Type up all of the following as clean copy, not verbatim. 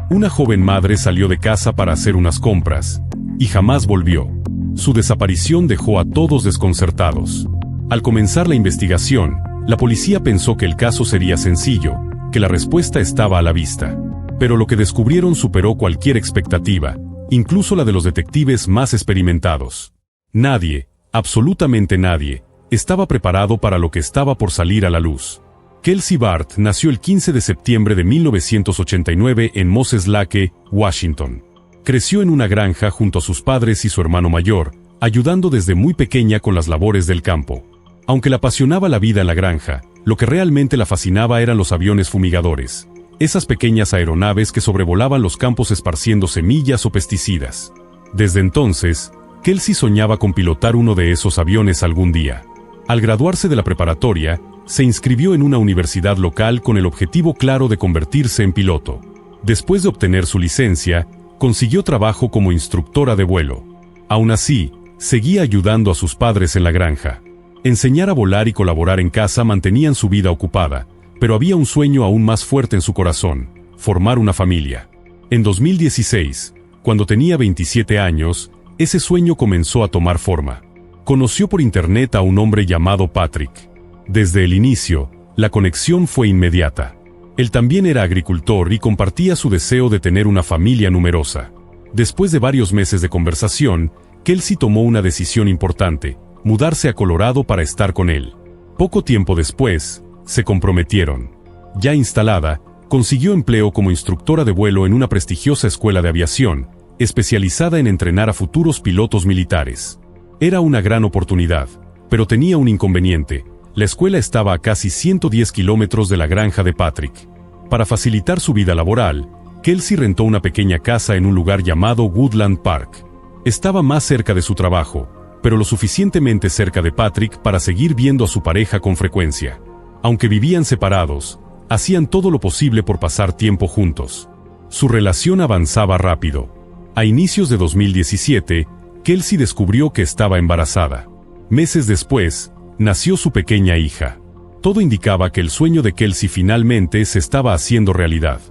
Una joven madre salió de casa para hacer unas compras, y jamás volvió. Su desaparición dejó a todos desconcertados. Al comenzar la investigación, la policía pensó que el caso sería sencillo, que la respuesta estaba a la vista. Pero lo que descubrieron superó cualquier expectativa, incluso la de los detectives más experimentados. Nadie, absolutamente nadie, estaba preparado para lo que estaba por salir a la luz. Kelsey Bart nació el 15 de septiembre de 1989 en Moses Lake, Washington. Creció en una granja junto a sus padres y su hermano mayor, ayudando desde muy pequeña con las labores del campo. Aunque la apasionaba la vida en la granja, lo que realmente la fascinaba eran los aviones fumigadores, esas pequeñas aeronaves que sobrevolaban los campos esparciendo semillas o pesticidas. Desde entonces, Kelsey soñaba con pilotar uno de esos aviones algún día. Al graduarse de la preparatoria, se inscribió en una universidad local con el objetivo claro de convertirse en piloto. Después de obtener su licencia, consiguió trabajo como instructora de vuelo. Aún así, seguía ayudando a sus padres en la granja. Enseñar a volar y colaborar en casa mantenían su vida ocupada, pero había un sueño aún más fuerte en su corazón: formar una familia. En 2016, cuando tenía 27 años, ese sueño comenzó a tomar forma. Conoció por internet a un hombre llamado Patrick. Desde el inicio, la conexión fue inmediata. Él también era agricultor y compartía su deseo de tener una familia numerosa. Después de varios meses de conversación, Kelsey tomó una decisión importante: mudarse a Colorado para estar con él. Poco tiempo después, se comprometieron. Ya instalada, consiguió empleo como instructora de vuelo en una prestigiosa escuela de aviación, especializada en entrenar a futuros pilotos militares. Era una gran oportunidad, pero tenía un inconveniente: la escuela estaba a casi 110 kilómetros de la granja de Patrick. Para facilitar su vida laboral, Kelsey rentó una pequeña casa en un lugar llamado Woodland Park. Estaba más cerca de su trabajo, pero lo suficientemente cerca de Patrick para seguir viendo a su pareja con frecuencia. Aunque vivían separados, hacían todo lo posible por pasar tiempo juntos. Su relación avanzaba rápido. A inicios de 2017, Kelsey descubrió que estaba embarazada. Meses después, nació su pequeña hija. Todo indicaba que el sueño de Kelsey finalmente se estaba haciendo realidad.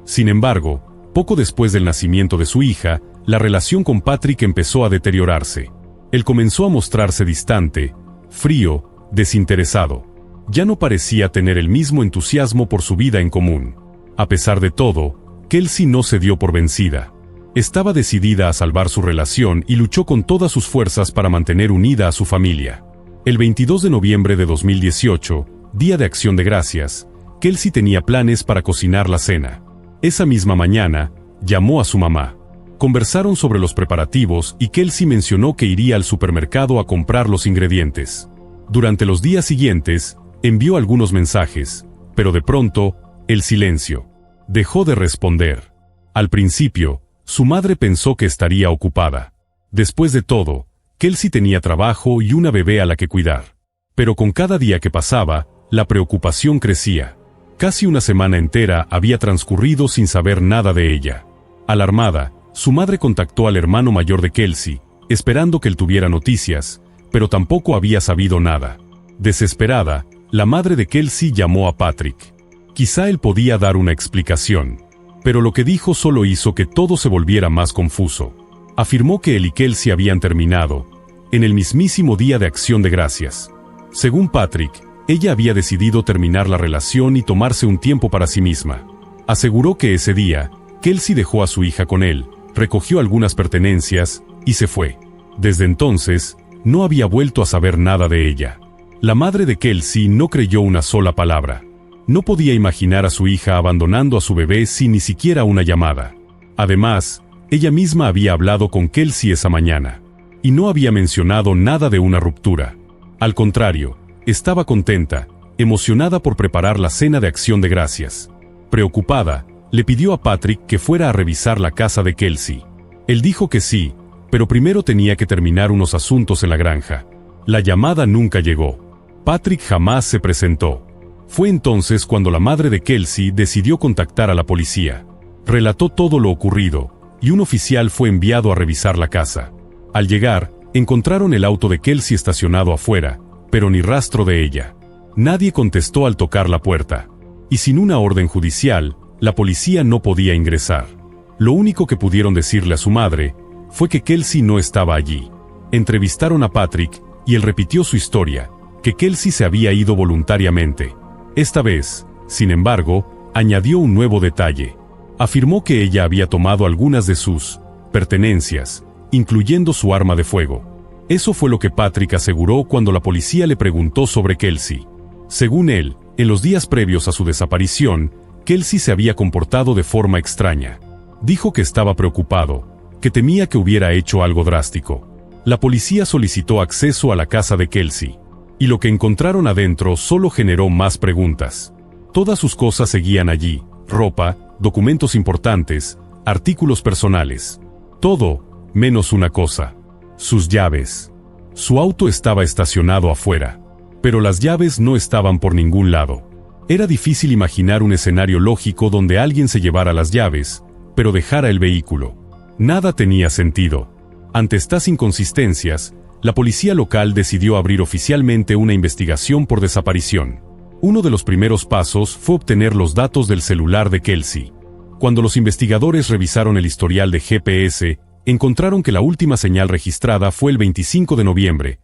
Sin embargo, poco después del nacimiento de su hija, la relación con Patrick empezó a deteriorarse. Él comenzó a mostrarse distante, frío, desinteresado. Ya no parecía tener el mismo entusiasmo por su vida en común. A pesar de todo, Kelsey no se dio por vencida. Estaba decidida a salvar su relación y luchó con todas sus fuerzas para mantener unida a su familia. El 22 de noviembre de 2018, Día de Acción de Gracias, Kelsey tenía planes para cocinar la cena. Esa misma mañana, llamó a su mamá. Conversaron sobre los preparativos y Kelsey mencionó que iría al supermercado a comprar los ingredientes. Durante los días siguientes, envió algunos mensajes, pero de pronto, el silencio. Dejó de responder. Al principio, su madre pensó que estaría ocupada. Después de todo, Kelsey tenía trabajo y una bebé a la que cuidar. Pero con cada día que pasaba, la preocupación crecía. Casi una semana entera había transcurrido sin saber nada de ella. Alarmada, su madre contactó al hermano mayor de Kelsey, esperando que él tuviera noticias, pero tampoco había sabido nada. Desesperada, la madre de Kelsey llamó a Patrick. Quizá él podía dar una explicación, pero lo que dijo solo hizo que todo se volviera más confuso. Afirmó que él y Kelsey habían terminado, en el mismísimo Día de Acción de Gracias. Según Patrick, ella había decidido terminar la relación y tomarse un tiempo para sí misma. Aseguró que ese día, Kelsey dejó a su hija con él, recogió algunas pertenencias, y se fue. Desde entonces, no había vuelto a saber nada de ella. La madre de Kelsey no creyó una sola palabra. No podía imaginar a su hija abandonando a su bebé sin ni siquiera una llamada. Además, ella misma había hablado con Kelsey esa mañana, y no había mencionado nada de una ruptura. Al contrario, estaba contenta, emocionada por preparar la cena de Acción de Gracias. Preocupada, le pidió a Patrick que fuera a revisar la casa de Kelsey. Él dijo que sí, pero primero tenía que terminar unos asuntos en la granja. La llamada nunca llegó. Patrick jamás se presentó. Fue entonces cuando la madre de Kelsey decidió contactar a la policía. Relató todo lo ocurrido, y un oficial fue enviado a revisar la casa. Al llegar, encontraron el auto de Kelsey estacionado afuera, pero ni rastro de ella. Nadie contestó al tocar la puerta. Y sin una orden judicial, la policía no podía ingresar. Lo único que pudieron decirle a su madre fue que Kelsey no estaba allí. Entrevistaron a Patrick y él repitió su historia, que Kelsey se había ido voluntariamente. Esta vez, sin embargo, añadió un nuevo detalle. Afirmó que ella había tomado algunas de sus pertenencias, incluyendo su arma de fuego. Eso fue lo que Patrick aseguró cuando la policía le preguntó sobre Kelsey. Según él, en los días previos a su desaparición, Kelsey se había comportado de forma extraña. Dijo que estaba preocupado, que temía que hubiera hecho algo drástico. La policía solicitó acceso a la casa de Kelsey, y lo que encontraron adentro solo generó más preguntas. Todas sus cosas seguían allí: ropa, documentos importantes, artículos personales. Todo, menos una cosa: sus llaves. Su auto estaba estacionado afuera, pero las llaves no estaban por ningún lado. Era difícil imaginar un escenario lógico donde alguien se llevara las llaves, pero dejara el vehículo. Nada tenía sentido. Ante estas inconsistencias, la policía local decidió abrir oficialmente una investigación por desaparición. Uno de los primeros pasos fue obtener los datos del celular de Kelsey. Cuando los investigadores revisaron el historial de GPS, encontraron que la última señal registrada fue el 25 de noviembre,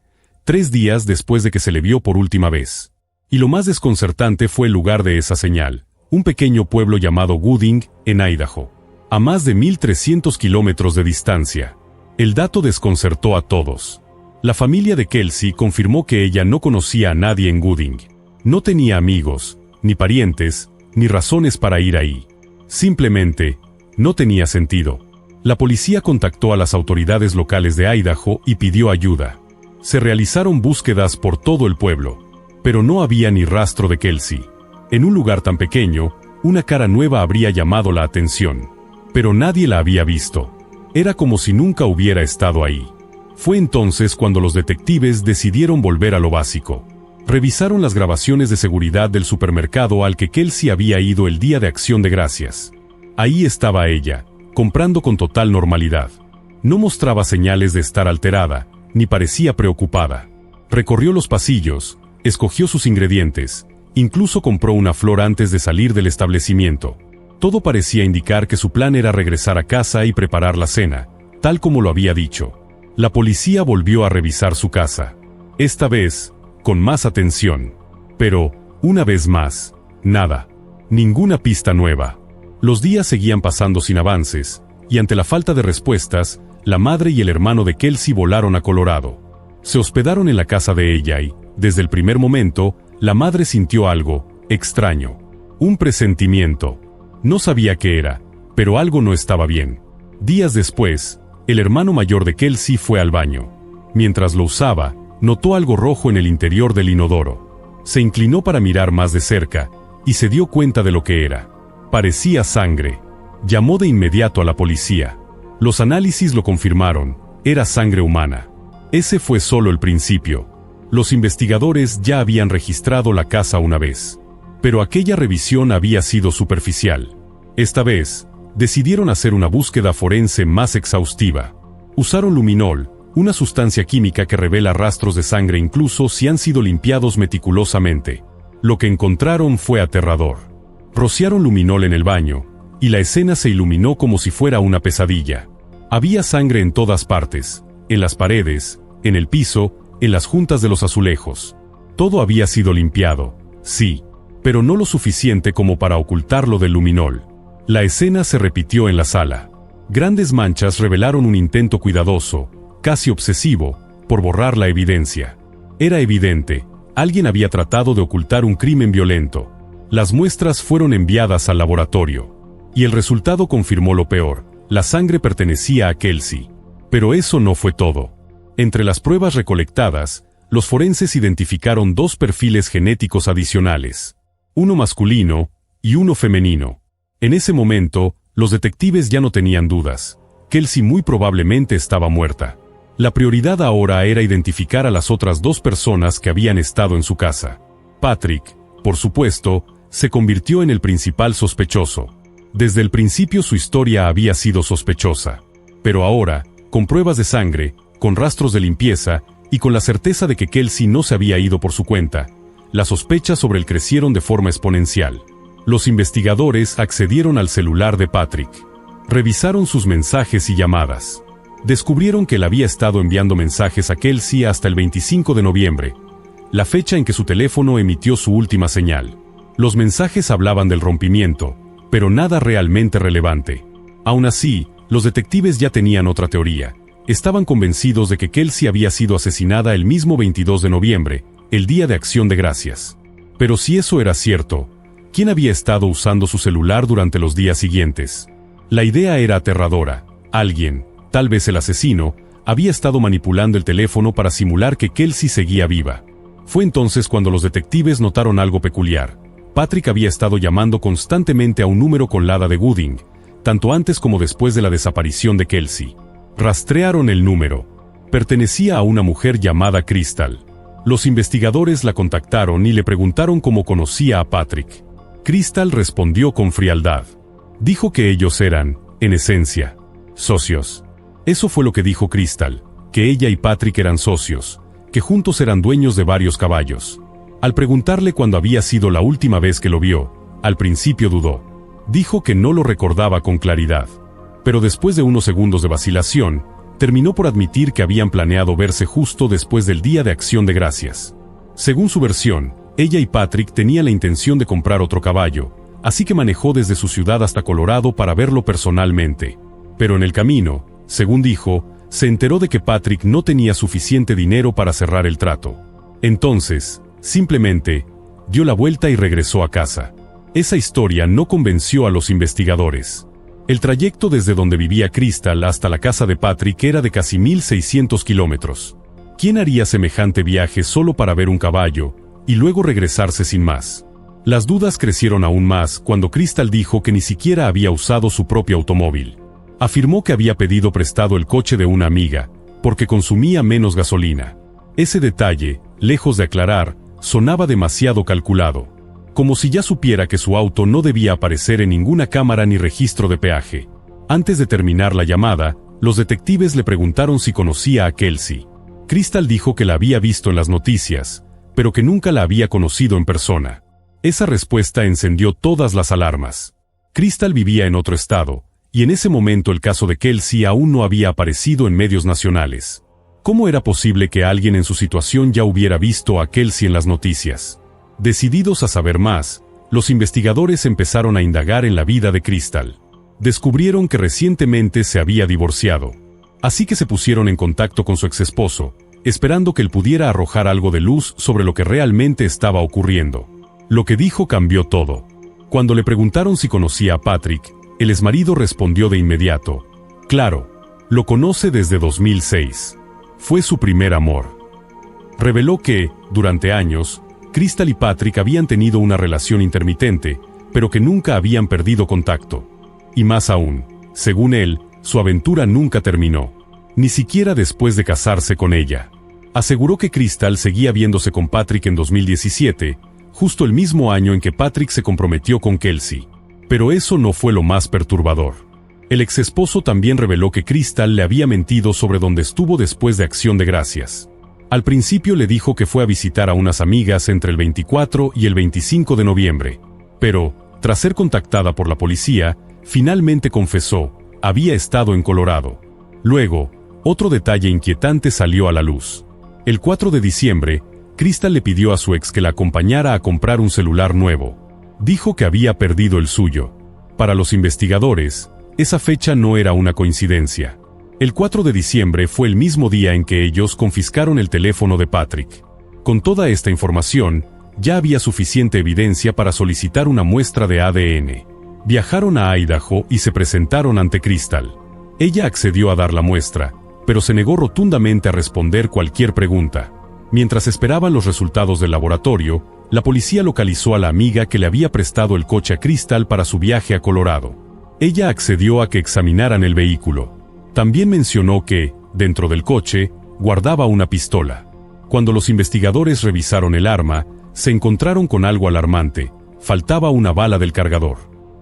3 días después de que se le vio por última vez. Y lo más desconcertante fue el lugar de esa señal: un pequeño pueblo llamado Gooding, en Idaho, a más de 1.300 kilómetros de distancia. El dato desconcertó a todos. La familia de Kelsey confirmó que ella no conocía a nadie en Gooding. No tenía amigos, ni parientes, ni razones para ir ahí. Simplemente, no tenía sentido. La policía contactó a las autoridades locales de Idaho y pidió ayuda. Se realizaron búsquedas por todo el pueblo, pero no había ni rastro de Kelsey. En un lugar tan pequeño, una cara nueva habría llamado la atención, pero nadie la había visto. Era como si nunca hubiera estado ahí. Fue entonces cuando los detectives decidieron volver a lo básico. Revisaron las grabaciones de seguridad del supermercado al que Kelsey había ido el día de Acción de Gracias. Ahí estaba ella, comprando con total normalidad. No mostraba señales de estar alterada, ni parecía preocupada. Recorrió los pasillos, escogió sus ingredientes, incluso compró una flor antes de salir del establecimiento. Todo parecía indicar que su plan era regresar a casa y preparar la cena, tal como lo había dicho. La policía volvió a revisar su casa. Esta vez, con más atención. Pero, una vez más, nada. Ninguna pista nueva. Los días seguían pasando sin avances, y ante la falta de respuestas, la madre y el hermano de Kelsey volaron a Colorado. Se hospedaron en la casa de ella y, desde el primer momento, la madre sintió algo extraño. Un presentimiento. No sabía qué era, pero algo no estaba bien. Días después, el hermano mayor de Kelsey fue al baño. Mientras lo usaba, notó algo rojo en el interior del inodoro. Se inclinó para mirar más de cerca, y se dio cuenta de lo que era. Parecía sangre. Llamó de inmediato a la policía. Los análisis lo confirmaron: era sangre humana. Ese fue solo el principio. Los investigadores ya habían registrado la casa una vez. Pero aquella revisión había sido superficial. Esta vez, decidieron hacer una búsqueda forense más exhaustiva. Usaron luminol, una sustancia química que revela rastros de sangre incluso si han sido limpiados meticulosamente. Lo que encontraron fue aterrador. Rociaron luminol en el baño, y la escena se iluminó como si fuera una pesadilla. Había sangre en todas partes, en las paredes, en el piso, en las juntas de los azulejos. Todo había sido limpiado, sí, pero no lo suficiente como para ocultarlo del luminol. La escena se repitió en la sala. Grandes manchas revelaron un intento cuidadoso, casi obsesivo, por borrar la evidencia. Era evidente, alguien había tratado de ocultar un crimen violento. Las muestras fueron enviadas al laboratorio. Y el resultado confirmó lo peor: la sangre pertenecía a Kelsey. Pero eso no fue todo. Entre las pruebas recolectadas, los forenses identificaron 2 perfiles genéticos adicionales. Uno masculino y uno femenino. En ese momento, los detectives ya no tenían dudas. Kelsey muy probablemente estaba muerta. La prioridad ahora era identificar a las otras 2 personas que habían estado en su casa. Patrick, por supuesto, se convirtió en el principal sospechoso. Desde el principio su historia había sido sospechosa. Pero ahora, con pruebas de sangre, con rastros de limpieza, y con la certeza de que Kelsey no se había ido por su cuenta, las sospechas sobre él crecieron de forma exponencial. Los investigadores accedieron al celular de Patrick. Revisaron sus mensajes y llamadas. Descubrieron que él había estado enviando mensajes a Kelsey hasta el 25 de noviembre, la fecha en que su teléfono emitió su última señal. Los mensajes hablaban del rompimiento, pero nada realmente relevante. Aún así, los detectives ya tenían otra teoría. Estaban convencidos de que Kelsey había sido asesinada el mismo 22 de noviembre, el Día de Acción de Gracias. Pero si eso era cierto, ¿quién había estado usando su celular durante los días siguientes? La idea era aterradora. Alguien, tal vez el asesino, había estado manipulando el teléfono para simular que Kelsey seguía viva. Fue entonces cuando los detectives notaron algo peculiar. Patrick había estado llamando constantemente a un número con la hada de Gooding, tanto antes como después de la desaparición de Kelsey. Rastrearon el número. Pertenecía a una mujer llamada Crystal. Los investigadores la contactaron y le preguntaron cómo conocía a Patrick. Crystal respondió con frialdad. Dijo que ellos eran, en esencia, socios. Eso fue lo que dijo Crystal, que ella y Patrick eran socios, que juntos eran dueños de varios caballos. Al preguntarle cuándo había sido la última vez que lo vio, al principio dudó. Dijo que no lo recordaba con claridad. Pero después de unos segundos de vacilación, terminó por admitir que habían planeado verse justo después del Día de Acción de Gracias. Según su versión, ella y Patrick tenían la intención de comprar otro caballo, así que manejó desde su ciudad hasta Colorado para verlo personalmente. Pero en el camino, según dijo, se enteró de que Patrick no tenía suficiente dinero para cerrar el trato. Entonces, simplemente, dio la vuelta y regresó a casa. Esa historia no convenció a los investigadores. El trayecto desde donde vivía Crystal hasta la casa de Patrick era de casi 1.600 kilómetros. ¿Quién haría semejante viaje solo para ver un caballo, y luego regresarse sin más? Las dudas crecieron aún más cuando Crystal dijo que ni siquiera había usado su propio automóvil. Afirmó que había pedido prestado el coche de una amiga, porque consumía menos gasolina. Ese detalle, lejos de aclarar, sonaba demasiado calculado. Como si ya supiera que su auto no debía aparecer en ninguna cámara ni registro de peaje. Antes de terminar la llamada, los detectives le preguntaron si conocía a Kelsey. Crystal dijo que la había visto en las noticias, pero que nunca la había conocido en persona. Esa respuesta encendió todas las alarmas. Crystal vivía en otro estado, y en ese momento el caso de Kelsey aún no había aparecido en medios nacionales. ¿Cómo era posible que alguien en su situación ya hubiera visto a Kelsey en las noticias? Decididos a saber más, los investigadores empezaron a indagar en la vida de Crystal. Descubrieron que recientemente se había divorciado. Así que se pusieron en contacto con su exesposo, esperando que él pudiera arrojar algo de luz sobre lo que realmente estaba ocurriendo. Lo que dijo cambió todo. Cuando le preguntaron si conocía a Patrick, el exmarido respondió de inmediato: claro, lo conoce desde 2006. Fue su primer amor. Reveló que, durante años, Crystal y Patrick habían tenido una relación intermitente, pero que nunca habían perdido contacto. Y más aún, según él, su aventura nunca terminó, ni siquiera después de casarse con ella. Aseguró que Crystal seguía viéndose con Patrick en 2017, justo el mismo año en que Patrick se comprometió con Kelsey. Pero eso no fue lo más perturbador. El exesposo también reveló que Crystal le había mentido sobre dónde estuvo después de Acción de Gracias. Al principio le dijo que fue a visitar a unas amigas entre el 24 y el 25 de noviembre, pero, tras ser contactada por la policía, finalmente confesó, había estado en Colorado. Luego, otro detalle inquietante salió a la luz. El 4 de diciembre, Crystal le pidió a su ex que la acompañara a comprar un celular nuevo. Dijo que había perdido el suyo. Para los investigadores, esa fecha no era una coincidencia. El 4 de diciembre fue el mismo día en que ellos confiscaron el teléfono de Patrick. Con toda esta información, ya había suficiente evidencia para solicitar una muestra de ADN. Viajaron a Idaho y se presentaron ante Crystal. Ella accedió a dar la muestra, pero se negó rotundamente a responder cualquier pregunta. Mientras esperaban los resultados del laboratorio, la policía localizó a la amiga que le había prestado el coche a Crystal para su viaje a Colorado. Ella accedió a que examinaran el vehículo. También mencionó que, dentro del coche, guardaba una pistola. Cuando los investigadores revisaron el arma, se encontraron con algo alarmante: faltaba una bala del cargador.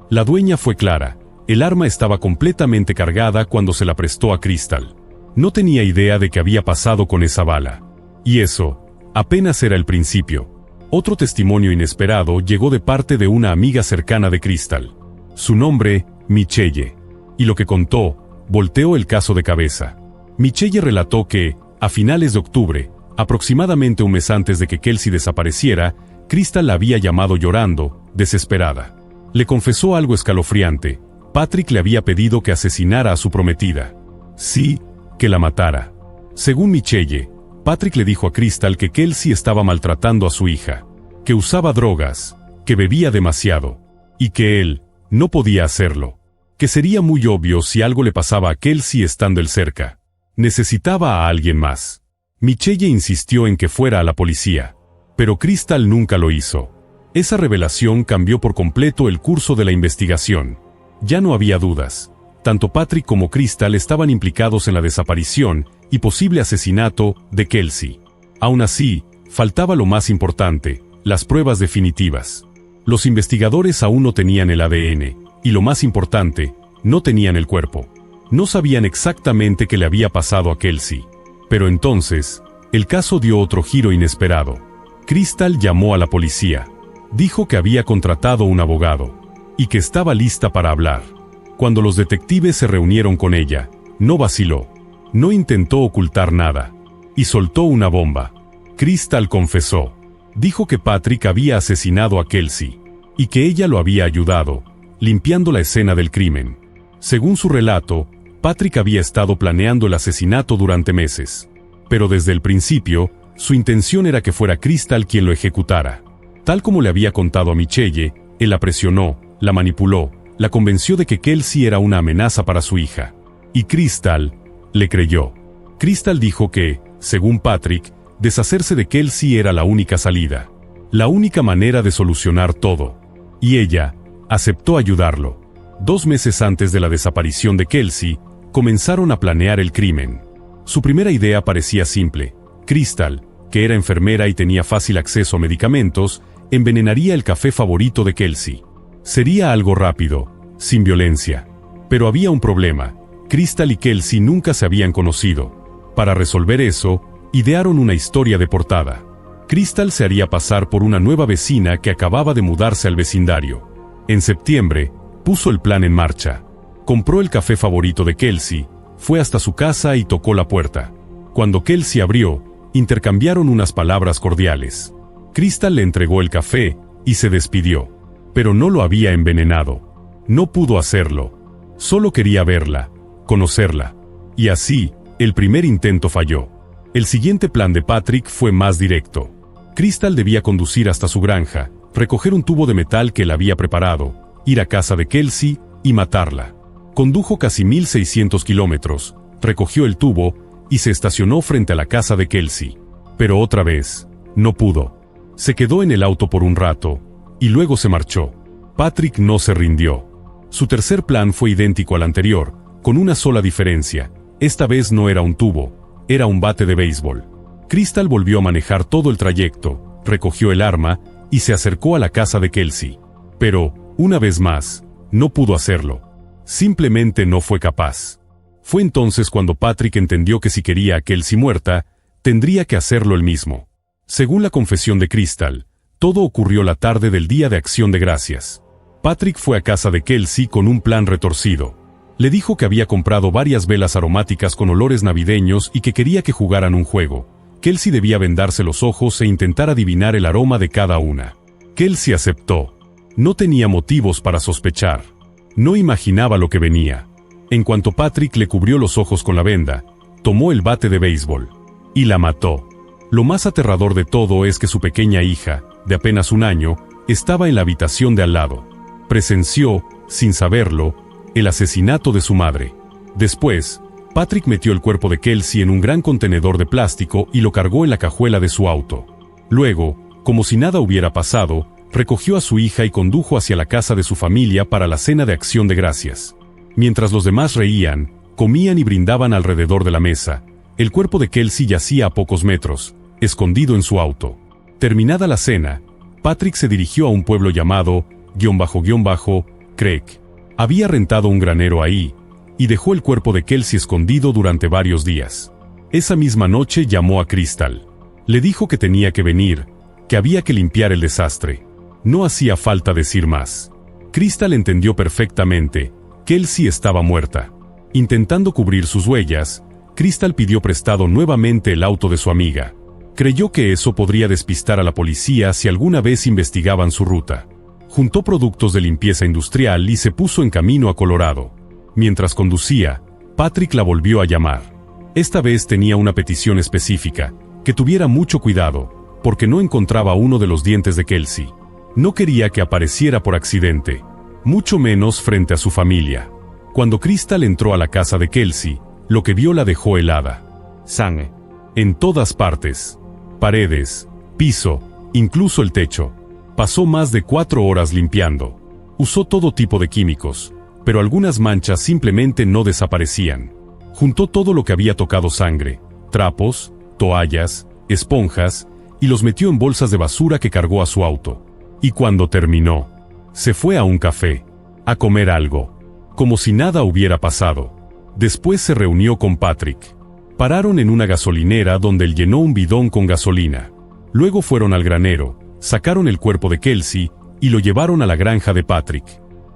La dueña fue clara: el arma estaba completamente cargada cuando se la prestó a Crystal. No tenía idea de qué había pasado con esa bala. Y eso, apenas era el principio. Otro testimonio inesperado llegó de parte de una amiga cercana de Crystal. Su nombre, Michelle. y lo que contó volteó el caso de cabeza. Michelle relató que, a finales de octubre, aproximadamente un mes antes de que Kelsey desapareciera, Crystal la había llamado llorando, desesperada. Le confesó algo escalofriante: Patrick le había pedido que asesinara a su prometida. Sí, que la matara. Según Michelle, Patrick le dijo a Crystal que Kelsey estaba maltratando a su hija, que usaba drogas, que bebía demasiado, y que él no podía hacerlo, que sería muy obvio si algo le pasaba a Kelsey estando él cerca. Necesitaba a alguien más. Michelle insistió en que fuera a la policía, pero Crystal nunca lo hizo. Esa revelación cambió por completo el curso de la investigación. Ya no había dudas. Tanto Patrick como Crystal estaban implicados en la desaparición y posible asesinato de Kelsey. Aún así, faltaba lo más importante: las pruebas definitivas. Los investigadores aún no tenían el ADN, y lo más importante, no tenían el cuerpo. No sabían exactamente qué le había pasado a Kelsey. Pero entonces, el caso dio otro giro inesperado. Crystal llamó a la policía. Dijo que había contratado un abogado, y que estaba lista para hablar. Cuando los detectives se reunieron con ella, no vaciló. No intentó ocultar nada. Y soltó una bomba. Crystal confesó. Dijo que Patrick había asesinado a Kelsey, y que ella lo había ayudado, limpiando la escena del crimen. Según su relato, Patrick había estado planeando el asesinato durante meses. Pero desde el principio, su intención era que fuera Crystal quien lo ejecutara. Tal como le había contado a Michelle, él la presionó, la manipuló, la convenció de que Kelsey era una amenaza para su hija. Y Crystal le creyó. Crystal dijo que, según Patrick, deshacerse de Kelsey era la única salida, la única manera de solucionar todo. Y ella aceptó ayudarlo. 2 meses antes de la desaparición de Kelsey, comenzaron a planear el crimen. Su primera idea parecía simple. Crystal, que era enfermera y tenía fácil acceso a medicamentos, envenenaría el café favorito de Kelsey. Sería algo rápido, sin violencia. Pero había un problema: Crystal y Kelsey nunca se habían conocido. Para resolver eso, idearon una historia de portada. Crystal se haría pasar por una nueva vecina que acababa de mudarse al vecindario. En septiembre, puso el plan en marcha. Compró el café favorito de Kelsey, fue hasta su casa y tocó la puerta. Cuando Kelsey abrió, intercambiaron unas palabras cordiales. Crystal le entregó el café y se despidió. Pero no lo había envenenado. No pudo hacerlo. Solo quería verla, conocerla. Y así, el primer intento falló. El siguiente plan de Patrick fue más directo. Crystal debía conducir hasta su granja, recoger un tubo de metal que él había preparado, ir a casa de Kelsey y matarla. Condujo casi 1.600 kilómetros, recogió el tubo y se estacionó frente a la casa de Kelsey. Pero otra vez, no pudo. Se quedó en el auto por un rato, y luego se marchó. Patrick no se rindió. Su tercer plan fue idéntico al anterior, con una sola diferencia: esta vez no era un tubo, era un bate de béisbol. Crystal volvió a manejar todo el trayecto, recogió el arma y se acercó a la casa de Kelsey. Pero, una vez más, no pudo hacerlo. Simplemente no fue capaz. Fue entonces cuando Patrick entendió que si quería a Kelsey muerta, tendría que hacerlo él mismo. Según la confesión de Crystal, todo ocurrió la tarde del Día de Acción de Gracias. Patrick fue a casa de Kelsey con un plan retorcido. Le dijo que había comprado varias velas aromáticas con olores navideños y que quería que jugaran un juego. Kelsey debía vendarse los ojos e intentar adivinar el aroma de cada una. Kelsey aceptó. No tenía motivos para sospechar. No imaginaba lo que venía. En cuanto Patrick le cubrió los ojos con la venda, tomó el bate de béisbol y la mató. Lo más aterrador de todo es que su pequeña hija, de apenas 1 año, estaba en la habitación de al lado. Presenció, sin saberlo, el asesinato de su madre. Después, Patrick metió el cuerpo de Kelsey en un gran contenedor de plástico y lo cargó en la cajuela de su auto. Luego, como si nada hubiera pasado, recogió a su hija y condujo hacia la casa de su familia para la cena de Acción de Gracias. Mientras los demás reían, comían y brindaban alrededor de la mesa, el cuerpo de Kelsey yacía a pocos metros, escondido en su auto. Terminada la cena, Patrick se dirigió a un pueblo llamado Creek. Había rentado un granero ahí, y dejó el cuerpo de Kelsey escondido durante varios días. Esa misma noche llamó a Crystal. Le dijo que tenía que venir, que había que limpiar el desastre. No hacía falta decir más. Crystal entendió perfectamente, Kelsey estaba muerta. Intentando cubrir sus huellas, Crystal pidió prestado nuevamente el auto de su amiga. Creyó que eso podría despistar a la policía si alguna vez investigaban su ruta. Juntó productos de limpieza industrial y se puso en camino a Colorado. Mientras conducía, Patrick la volvió a llamar. Esta vez tenía una petición específica, que tuviera mucho cuidado, porque no encontraba uno de los dientes de Kelsey. No quería que apareciera por accidente, mucho menos frente a su familia. Cuando Crystal entró a la casa de Kelsey, lo que vio la dejó helada. Sangre en todas partes. Paredes, piso, incluso el techo. Pasó más de 4 horas limpiando. Usó todo tipo de químicos, pero algunas manchas simplemente no desaparecían. Juntó todo lo que había tocado sangre, trapos, toallas, esponjas, y los metió en bolsas de basura que cargó a su auto. Y cuando terminó, se fue a un café, a comer algo, como si nada hubiera pasado. Después se reunió con Patrick. Pararon en una gasolinera donde él llenó un bidón con gasolina. Luego fueron al granero, sacaron el cuerpo de Kelsey y lo llevaron a la granja de Patrick.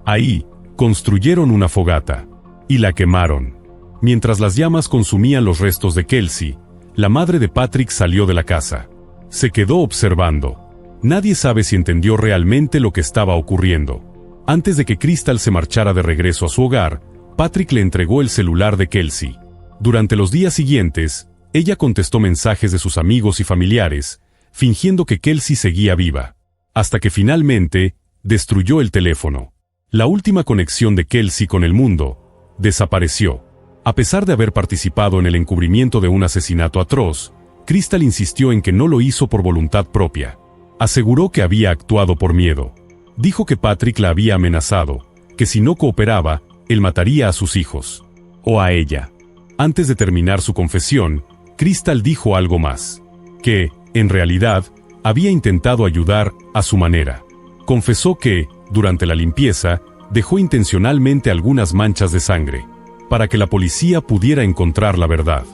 Ahí, construyeron una fogata y la quemaron. Mientras las llamas consumían los restos de Kelsey, la madre de Patrick salió de la casa. Se quedó observando. Nadie sabe si entendió realmente lo que estaba ocurriendo. Antes de que Crystal se marchara de regreso a su hogar, Patrick le entregó el celular de Kelsey. Durante los días siguientes, ella contestó mensajes de sus amigos y familiares, fingiendo que Kelsey seguía viva, hasta que finalmente destruyó el teléfono. La última conexión de Kelsey con el mundo desapareció. A pesar de haber participado en el encubrimiento de un asesinato atroz, Crystal insistió en que no lo hizo por voluntad propia. Aseguró que había actuado por miedo. Dijo que Patrick la había amenazado, que si no cooperaba, él mataría a sus hijos. O a ella. Antes de terminar su confesión, Crystal dijo algo más. Que, en realidad, había intentado ayudar a su manera. Confesó que, durante la limpieza, dejó intencionalmente algunas manchas de sangre, para que la policía pudiera encontrar la verdad.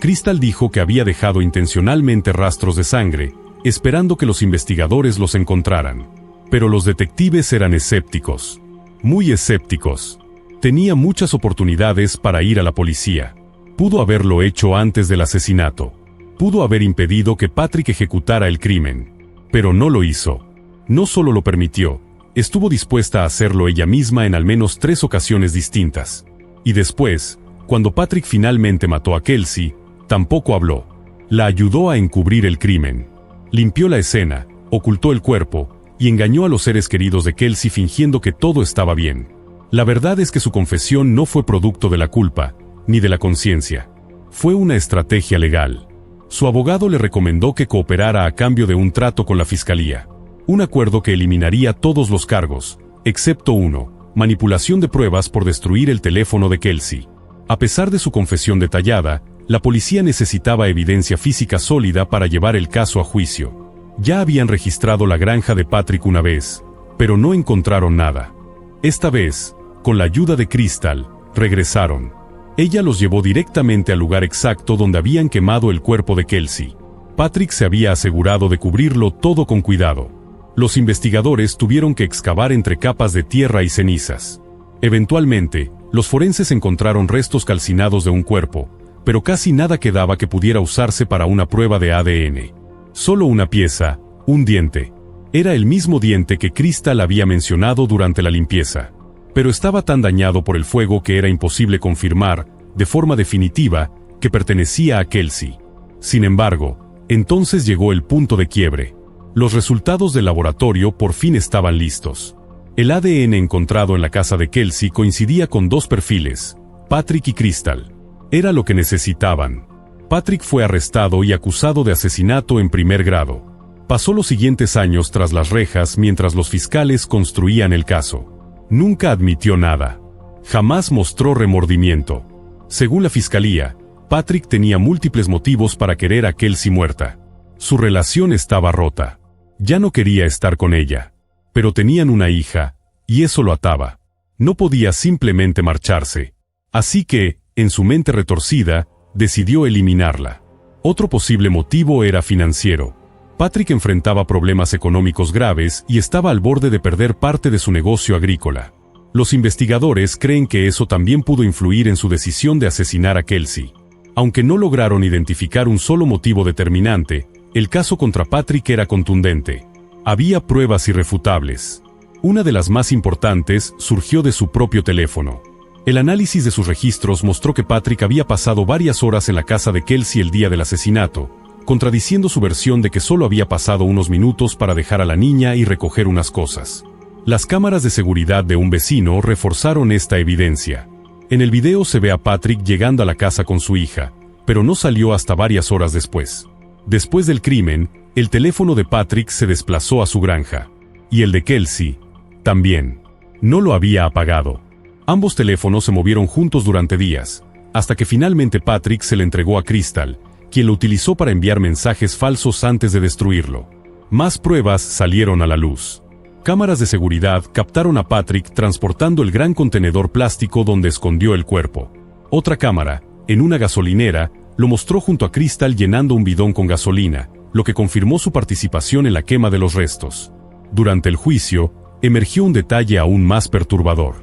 Crystal dijo que había dejado intencionalmente rastros de sangre, esperando que los investigadores los encontraran. Pero los detectives eran escépticos. Muy escépticos. Tenía muchas oportunidades para ir a la policía. Pudo haberlo hecho antes del asesinato. Pudo haber impedido que Patrick ejecutara el crimen. Pero no lo hizo. No solo lo permitió, estuvo dispuesta a hacerlo ella misma en al menos 3 ocasiones distintas. Y después, cuando Patrick finalmente mató a Kelsey, tampoco habló. La ayudó a encubrir el crimen. Limpió la escena, ocultó el cuerpo, y engañó a los seres queridos de Kelsey fingiendo que todo estaba bien. La verdad es que su confesión no fue producto de la culpa, ni de la conciencia. Fue una estrategia legal. Su abogado le recomendó que cooperara a cambio de un trato con la fiscalía. Un acuerdo que eliminaría todos los cargos, excepto uno: manipulación de pruebas por destruir el teléfono de Kelsey. A pesar de su confesión detallada, la policía necesitaba evidencia física sólida para llevar el caso a juicio. Ya habían registrado la granja de Patrick una vez, pero no encontraron nada. Esta vez, con la ayuda de Crystal, regresaron. Ella los llevó directamente al lugar exacto donde habían quemado el cuerpo de Kelsey. Patrick se había asegurado de cubrirlo todo con cuidado. Los investigadores tuvieron que excavar entre capas de tierra y cenizas. Eventualmente, los forenses encontraron restos calcinados de un cuerpo, pero casi nada quedaba que pudiera usarse para una prueba de ADN. Solo una pieza, un diente. Era el mismo diente que Crystal había mencionado durante la limpieza. Pero estaba tan dañado por el fuego que era imposible confirmar, de forma definitiva, que pertenecía a Kelsey. Sin embargo, entonces llegó el punto de quiebre. Los resultados del laboratorio por fin estaban listos. El ADN encontrado en la casa de Kelsey coincidía con 2 perfiles, Patrick y Crystal. Era lo que necesitaban. Patrick fue arrestado y acusado de asesinato en primer grado. Pasó los siguientes años tras las rejas mientras los fiscales construían el caso. Nunca admitió nada. Jamás mostró remordimiento. Según la fiscalía, Patrick tenía múltiples motivos para querer a Kelsey muerta. Su relación estaba rota. Ya no quería estar con ella. Pero tenían una hija, y eso lo ataba. No podía simplemente marcharse. Así que, en su mente retorcida, decidió eliminarla. Otro posible motivo era financiero. Patrick enfrentaba problemas económicos graves y estaba al borde de perder parte de su negocio agrícola. Los investigadores creen que eso también pudo influir en su decisión de asesinar a Kelsey. Aunque no lograron identificar un solo motivo determinante, el caso contra Patrick era contundente. Había pruebas irrefutables. Una de las más importantes surgió de su propio teléfono. El análisis de sus registros mostró que Patrick había pasado varias horas en la casa de Kelsey el día del asesinato, contradiciendo su versión de que solo había pasado unos minutos para dejar a la niña y recoger unas cosas. Las cámaras de seguridad de un vecino reforzaron esta evidencia. En el video se ve a Patrick llegando a la casa con su hija, pero no salió hasta varias horas después. Después del crimen, el teléfono de Patrick se desplazó a su granja. Y el de Kelsey, también. No lo había apagado. Ambos teléfonos se movieron juntos durante días, hasta que finalmente Patrick se le entregó a Crystal, quien lo utilizó para enviar mensajes falsos antes de destruirlo. Más pruebas salieron a la luz. Cámaras de seguridad captaron a Patrick transportando el gran contenedor plástico donde escondió el cuerpo. Otra cámara, en una gasolinera, lo mostró junto a Crystal llenando un bidón con gasolina, lo que confirmó su participación en la quema de los restos. Durante el juicio, emergió un detalle aún más perturbador.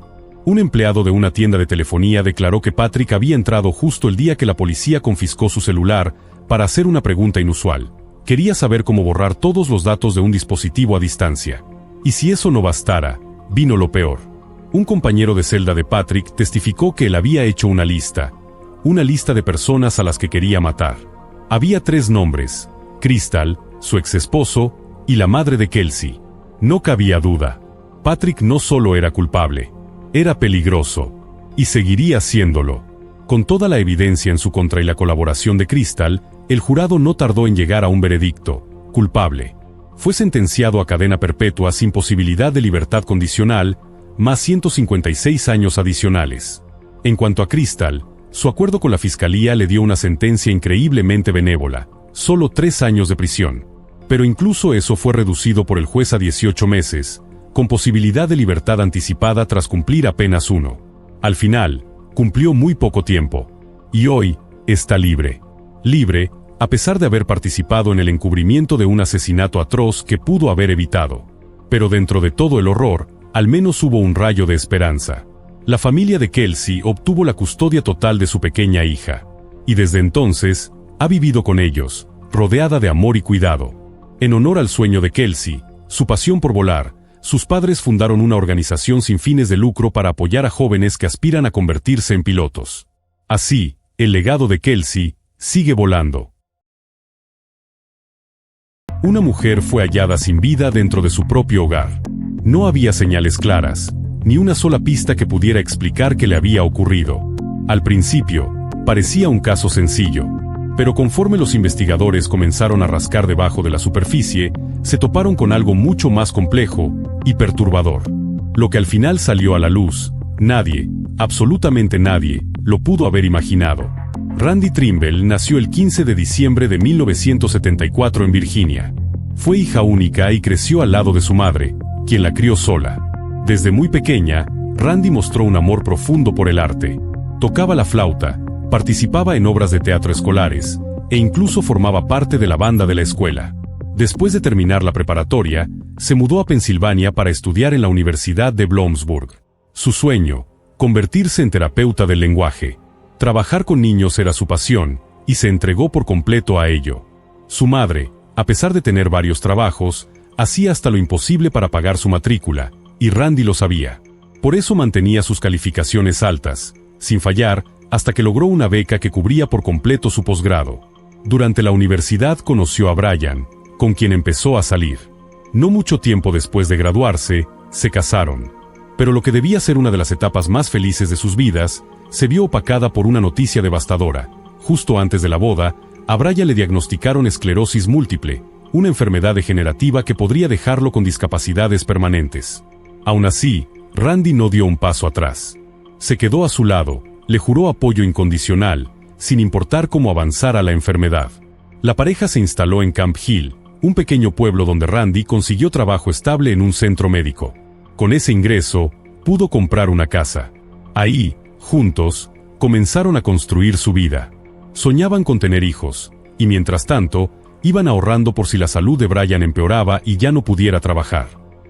Un empleado de una tienda de telefonía declaró que Patrick había entrado justo el día que la policía confiscó su celular para hacer una pregunta inusual. Quería saber cómo borrar todos los datos de un dispositivo a distancia. Y si eso no bastara, vino lo peor. Un compañero de celda de Patrick testificó que él había hecho una lista de personas a las que quería matar. Había 3 nombres: Crystal, su exesposo y la madre de Kelsey. No cabía duda. Patrick no solo era culpable, era peligroso, y seguiría siéndolo. Con toda la evidencia en su contra y la colaboración de Crystal, el jurado no tardó en llegar a un veredicto: culpable. Fue sentenciado a cadena perpetua sin posibilidad de libertad condicional, más 156 años adicionales. En cuanto a Crystal, su acuerdo con la fiscalía le dio una sentencia increíblemente benévola: solo 3 años de prisión. Pero incluso eso fue reducido por el juez a 18 meses, con posibilidad de libertad anticipada tras cumplir apenas 1. Al final, cumplió muy poco tiempo. Y hoy, está libre. Libre, a pesar de haber participado en el encubrimiento de un asesinato atroz que pudo haber evitado. Pero dentro de todo el horror, al menos hubo un rayo de esperanza. La familia de Kelsey obtuvo la custodia total de su pequeña hija. Y desde entonces, ha vivido con ellos, rodeada de amor y cuidado. En honor al sueño de Kelsey, su pasión por volar, sus padres fundaron una organización sin fines de lucro para apoyar a jóvenes que aspiran a convertirse en pilotos. Así, el legado de Kelsey sigue volando. Una mujer fue hallada sin vida dentro de su propio hogar. No había señales claras, ni una sola pista que pudiera explicar qué le había ocurrido. Al principio, parecía un caso sencillo. Pero conforme los investigadores comenzaron a rascar debajo de la superficie, se toparon con algo mucho más complejo y perturbador. Lo que al final salió a la luz, nadie, absolutamente nadie, lo pudo haber imaginado. Randy Trimble nació el 15 de diciembre de 1974 en Virginia. Fue hija única y creció al lado de su madre, quien la crió sola. Desde muy pequeña, Randy mostró un amor profundo por el arte. Tocaba la flauta, participaba en obras de teatro escolares, e incluso formaba parte de la banda de la escuela. Después de terminar la preparatoria, se mudó a Pensilvania para estudiar en la Universidad de Bloomsburg. Su sueño, convertirse en terapeuta del lenguaje. Trabajar con niños era su pasión, y se entregó por completo a ello. Su madre, a pesar de tener varios trabajos, hacía hasta lo imposible para pagar su matrícula, y Randy lo sabía. Por eso mantenía sus calificaciones altas, sin fallar, hasta que logró una beca que cubría por completo su posgrado. Durante la universidad conoció a Brian, con quien empezó a salir. No mucho tiempo después de graduarse, se casaron. Pero lo que debía ser una de las etapas más felices de sus vidas, se vio opacada por una noticia devastadora. Justo antes de la boda, a Brian le diagnosticaron esclerosis múltiple, una enfermedad degenerativa que podría dejarlo con discapacidades permanentes. Aún así, Randy no dio un paso atrás. Se quedó a su lado, le juró apoyo incondicional, sin importar cómo avanzara la enfermedad. La pareja se instaló en Camp Hill, un pequeño pueblo donde Randy consiguió trabajo estable en un centro médico. Con ese ingreso, pudo comprar una casa. Ahí, juntos, comenzaron a construir su vida. Soñaban con tener hijos, y mientras tanto, iban ahorrando por si la salud de Brian empeoraba y ya no pudiera trabajar.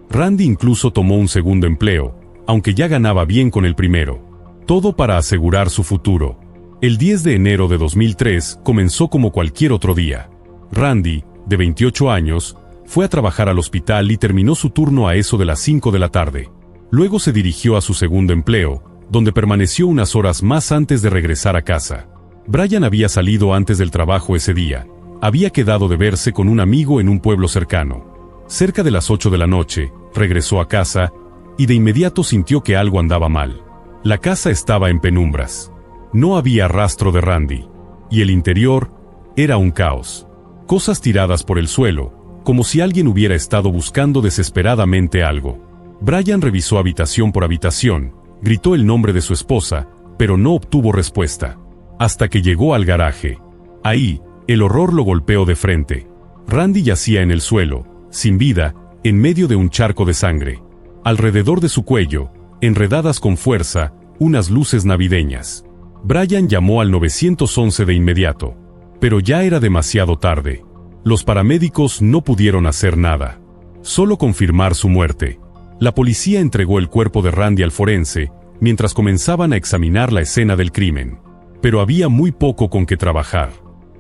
Randy incluso tomó un segundo empleo, aunque ya ganaba bien con el primero. Todo para asegurar su futuro. El 10 de enero de 2003 comenzó como cualquier otro día. Randy, de 28 años, fue a trabajar al hospital y terminó su turno a eso de las 5 de la tarde. Luego se dirigió a su segundo empleo, donde permaneció unas horas más antes de regresar a casa. Brian había salido antes del trabajo ese día. Había quedado de verse con un amigo en un pueblo cercano. Cerca de las 8 de la noche, regresó a casa, y de inmediato sintió que algo andaba mal. La casa estaba en penumbras. No había rastro de Randy, y el interior era un caos. Cosas tiradas por el suelo, como si alguien hubiera estado buscando desesperadamente algo. Brian revisó habitación por habitación, gritó el nombre de su esposa, pero no obtuvo respuesta. Hasta que llegó al garaje. Ahí, el horror lo golpeó de frente. Randy yacía en el suelo, sin vida, en medio de un charco de sangre. Alrededor de su cuello, enredadas con fuerza, unas luces navideñas. Brian llamó al 911 de inmediato. Pero ya era demasiado tarde. Los paramédicos no pudieron hacer nada. Solo confirmar su muerte. La policía entregó el cuerpo de Randy al forense, mientras comenzaban a examinar la escena del crimen. Pero había muy poco con que trabajar.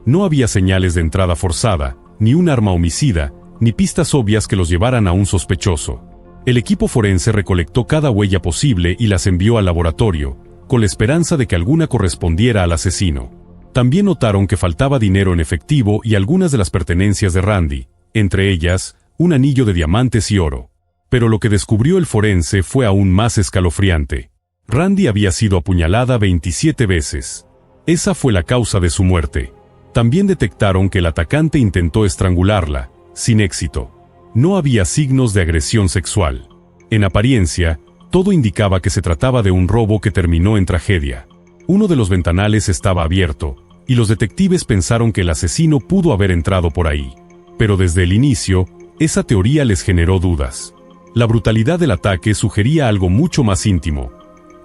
No había señales de entrada forzada, ni un arma homicida, ni pistas obvias que los llevaran a un sospechoso. El equipo forense recolectó cada huella posible y las envió al laboratorio, con la esperanza de que alguna correspondiera al asesino. También notaron que faltaba dinero en efectivo y algunas de las pertenencias de Randy, entre ellas, un anillo de diamantes y oro. Pero lo que descubrió el forense fue aún más escalofriante. Randy había sido apuñalada 27 veces. Esa fue la causa de su muerte. También detectaron que el atacante intentó estrangularla, sin éxito. No había signos de agresión sexual. En apariencia, todo indicaba que se trataba de un robo que terminó en tragedia. Uno de los ventanales estaba abierto, y los detectives pensaron que el asesino pudo haber entrado por ahí. Pero desde el inicio, esa teoría les generó dudas. La brutalidad del ataque sugería algo mucho más íntimo,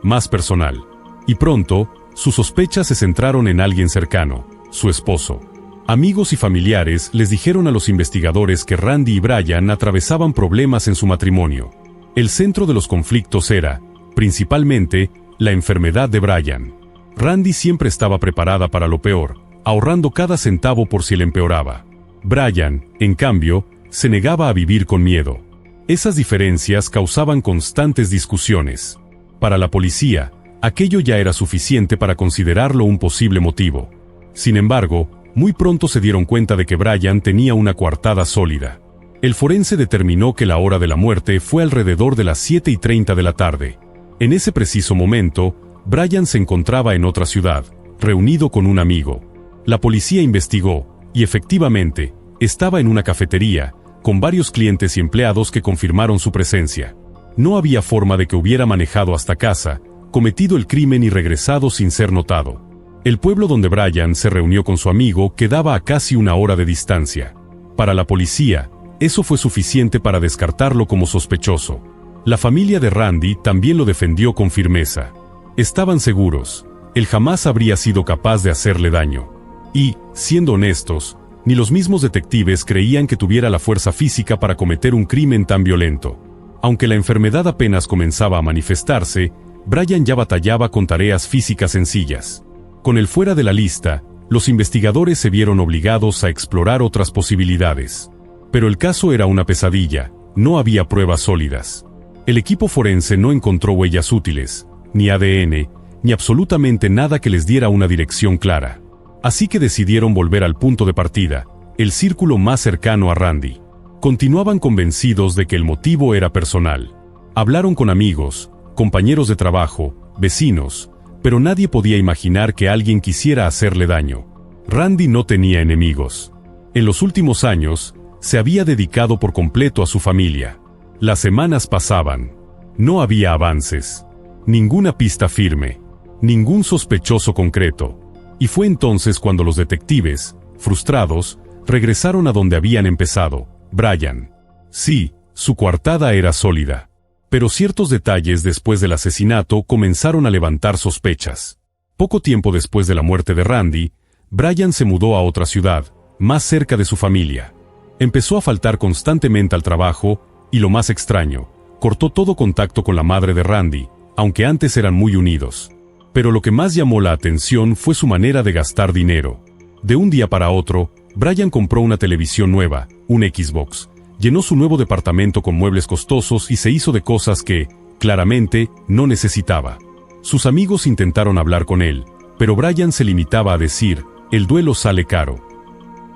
más personal. Y pronto, sus sospechas se centraron en alguien cercano, su esposo. Amigos y familiares les dijeron a los investigadores que Randy y Brian atravesaban problemas en su matrimonio. El centro de los conflictos era, principalmente, la enfermedad de Brian. Randy siempre estaba preparada para lo peor, ahorrando cada centavo por si le empeoraba. Brian, en cambio, se negaba a vivir con miedo. Esas diferencias causaban constantes discusiones. Para la policía, aquello ya era suficiente para considerarlo un posible motivo. Sin embargo, muy pronto se dieron cuenta de que Brian tenía una coartada sólida. El forense determinó que la hora de la muerte fue alrededor de las 7:30 de la tarde. En ese preciso momento, Brian se encontraba en otra ciudad, reunido con un amigo. La policía investigó, y efectivamente, estaba en una cafetería, con varios clientes y empleados que confirmaron su presencia. No había forma de que hubiera manejado hasta casa, cometido el crimen y regresado sin ser notado. El pueblo donde Brian se reunió con su amigo quedaba a casi una hora de distancia. Para la policía, eso fue suficiente para descartarlo como sospechoso. La familia de Randy también lo defendió con firmeza. Estaban seguros, él jamás habría sido capaz de hacerle daño. Y, siendo honestos, ni los mismos detectives creían que tuviera la fuerza física para cometer un crimen tan violento. Aunque la enfermedad apenas comenzaba a manifestarse, Brian ya batallaba con tareas físicas sencillas. Con él fuera de la lista, los investigadores se vieron obligados a explorar otras posibilidades. Pero el caso era una pesadilla, no había pruebas sólidas. El equipo forense no encontró huellas útiles, ni ADN, ni absolutamente nada que les diera una dirección clara. Así que decidieron volver al punto de partida, el círculo más cercano a Randy. Continuaban convencidos de que el motivo era personal. Hablaron con amigos, compañeros de trabajo, vecinos, pero nadie podía imaginar que alguien quisiera hacerle daño. Randy no tenía enemigos. En los últimos años, se había dedicado por completo a su familia. Las semanas pasaban. No había avances. Ninguna pista firme. Ningún sospechoso concreto. Y fue entonces cuando los detectives, frustrados, regresaron a donde habían empezado, Brian. Sí, su coartada era sólida. Pero ciertos detalles después del asesinato comenzaron a levantar sospechas. Poco tiempo después de la muerte de Randy, Brian se mudó a otra ciudad, más cerca de su familia. Empezó a faltar constantemente al trabajo, y lo más extraño, cortó todo contacto con la madre de Randy, aunque antes eran muy unidos. Pero lo que más llamó la atención fue su manera de gastar dinero. De un día para otro, Brian compró una televisión nueva, un Xbox, llenó su nuevo departamento con muebles costosos y se hizo de cosas que, claramente, no necesitaba. Sus amigos intentaron hablar con él, pero Brian se limitaba a decir, el duelo sale caro.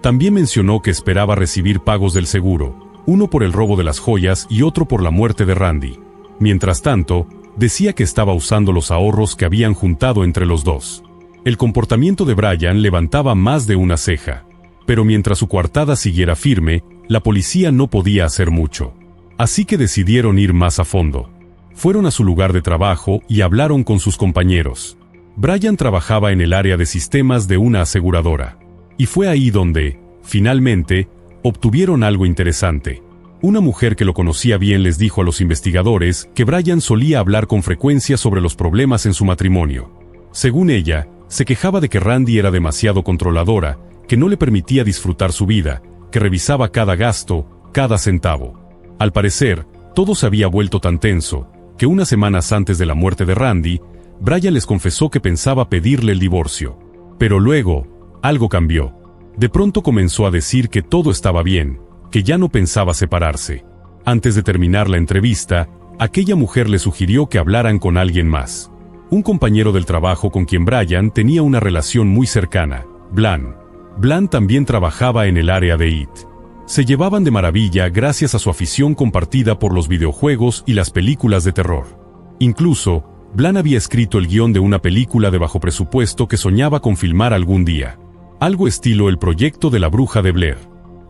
También mencionó que esperaba recibir pagos del seguro, uno por el robo de las joyas y otro por la muerte de Randy. Mientras tanto, decía que estaba usando los ahorros que habían juntado entre los dos. El comportamiento de Brian levantaba más de una ceja. Pero mientras su coartada siguiera firme, la policía no podía hacer mucho. Así que decidieron ir más a fondo. Fueron a su lugar de trabajo y hablaron con sus compañeros. Brian trabajaba en el área de sistemas de una aseguradora. Y fue ahí donde, finalmente, obtuvieron algo interesante. Una mujer que lo conocía bien les dijo a los investigadores que Brian solía hablar con frecuencia sobre los problemas en su matrimonio. Según ella, se quejaba de que Randy era demasiado controladora, que no le permitía disfrutar su vida, que revisaba cada gasto, cada centavo. Al parecer, todo se había vuelto tan tenso, que unas semanas antes de la muerte de Randy, Brian les confesó que pensaba pedirle el divorcio. Pero luego, algo cambió. De pronto comenzó a decir que todo estaba bien, que ya no pensaba separarse. Antes de terminar la entrevista, aquella mujer le sugirió que hablaran con alguien más. Un compañero del trabajo con quien Brian tenía una relación muy cercana, Blan. Blan también trabajaba en el área de IT. Se llevaban de maravilla gracias a su afición compartida por los videojuegos y las películas de terror. Incluso, Blan había escrito el guión de una película de bajo presupuesto que soñaba con filmar algún día. Algo estilo el proyecto de la bruja de Blair.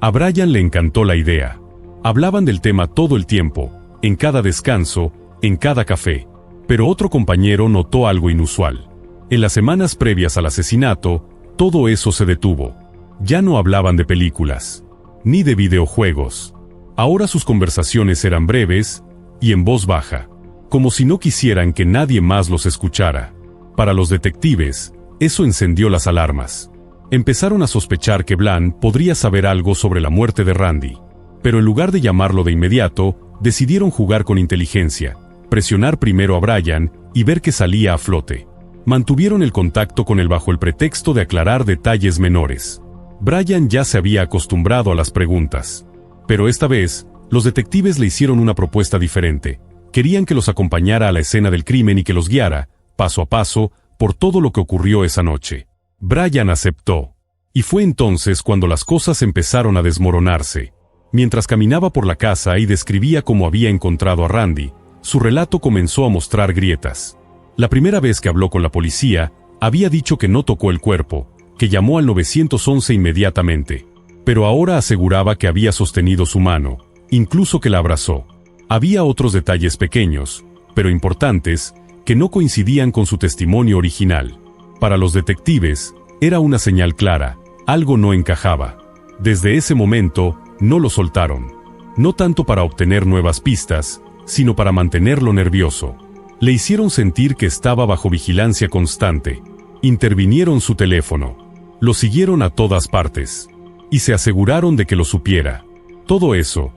A Brian le encantó la idea. Hablaban del tema todo el tiempo, en cada descanso, en cada café. Pero otro compañero notó algo inusual. En las semanas previas al asesinato, todo eso se detuvo. Ya no hablaban de películas, ni de videojuegos. Ahora sus conversaciones eran breves y en voz baja, como si no quisieran que nadie más los escuchara. Para los detectives, eso encendió las alarmas. Empezaron a sospechar que Blan podría saber algo sobre la muerte de Randy. Pero en lugar de llamarlo de inmediato, decidieron jugar con inteligencia, presionar primero a Brian y ver que salía a flote. Mantuvieron el contacto con él bajo el pretexto de aclarar detalles menores. Brian ya se había acostumbrado a las preguntas. Pero esta vez, los detectives le hicieron una propuesta diferente. Querían que los acompañara a la escena del crimen y que los guiara, paso a paso, por todo lo que ocurrió esa noche. Brian aceptó. Y fue entonces cuando las cosas empezaron a desmoronarse. Mientras caminaba por la casa y describía cómo había encontrado a Randy, su relato comenzó a mostrar grietas. La primera vez que habló con la policía, había dicho que no tocó el cuerpo, que llamó al 911 inmediatamente. Pero ahora aseguraba que había sostenido su mano, incluso que la abrazó. Había otros detalles pequeños, pero importantes, que no coincidían con su testimonio original. Para los detectives, era una señal clara, algo no encajaba. Desde ese momento, no lo soltaron. No tanto para obtener nuevas pistas, sino para mantenerlo nervioso. Le hicieron sentir que estaba bajo vigilancia constante. Intervinieron su teléfono. Lo siguieron a todas partes. Y se aseguraron de que lo supiera. Todo eso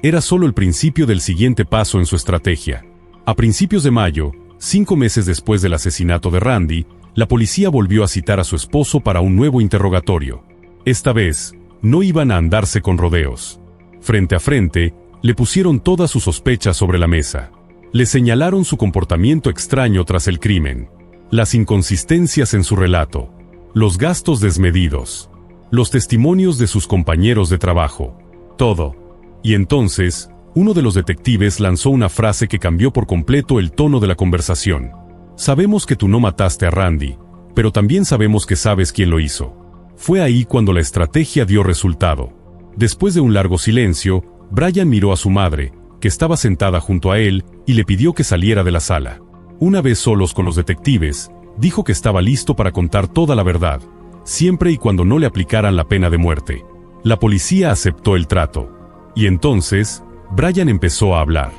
era solo el principio del siguiente paso en su estrategia. A principios de mayo, 5 meses después del asesinato de Randy, la policía volvió a citar a su esposo para un nuevo interrogatorio. Esta vez, no iban a andarse con rodeos. Frente a frente, le pusieron todas sus sospechas sobre la mesa. Le señalaron su comportamiento extraño tras el crimen, las inconsistencias en su relato, los gastos desmedidos, los testimonios de sus compañeros de trabajo, todo. Y entonces, uno de los detectives lanzó una frase que cambió por completo el tono de la conversación. Sabemos que tú no mataste a Randy, pero también sabemos que sabes quién lo hizo. Fue ahí cuando la estrategia dio resultado. Después de un largo silencio, Brian miró a su madre, que estaba sentada junto a él, y le pidió que saliera de la sala. Una vez solos con los detectives, dijo que estaba listo para contar toda la verdad, siempre y cuando no le aplicaran la pena de muerte. La policía aceptó el trato. Y entonces, Brian empezó a hablar.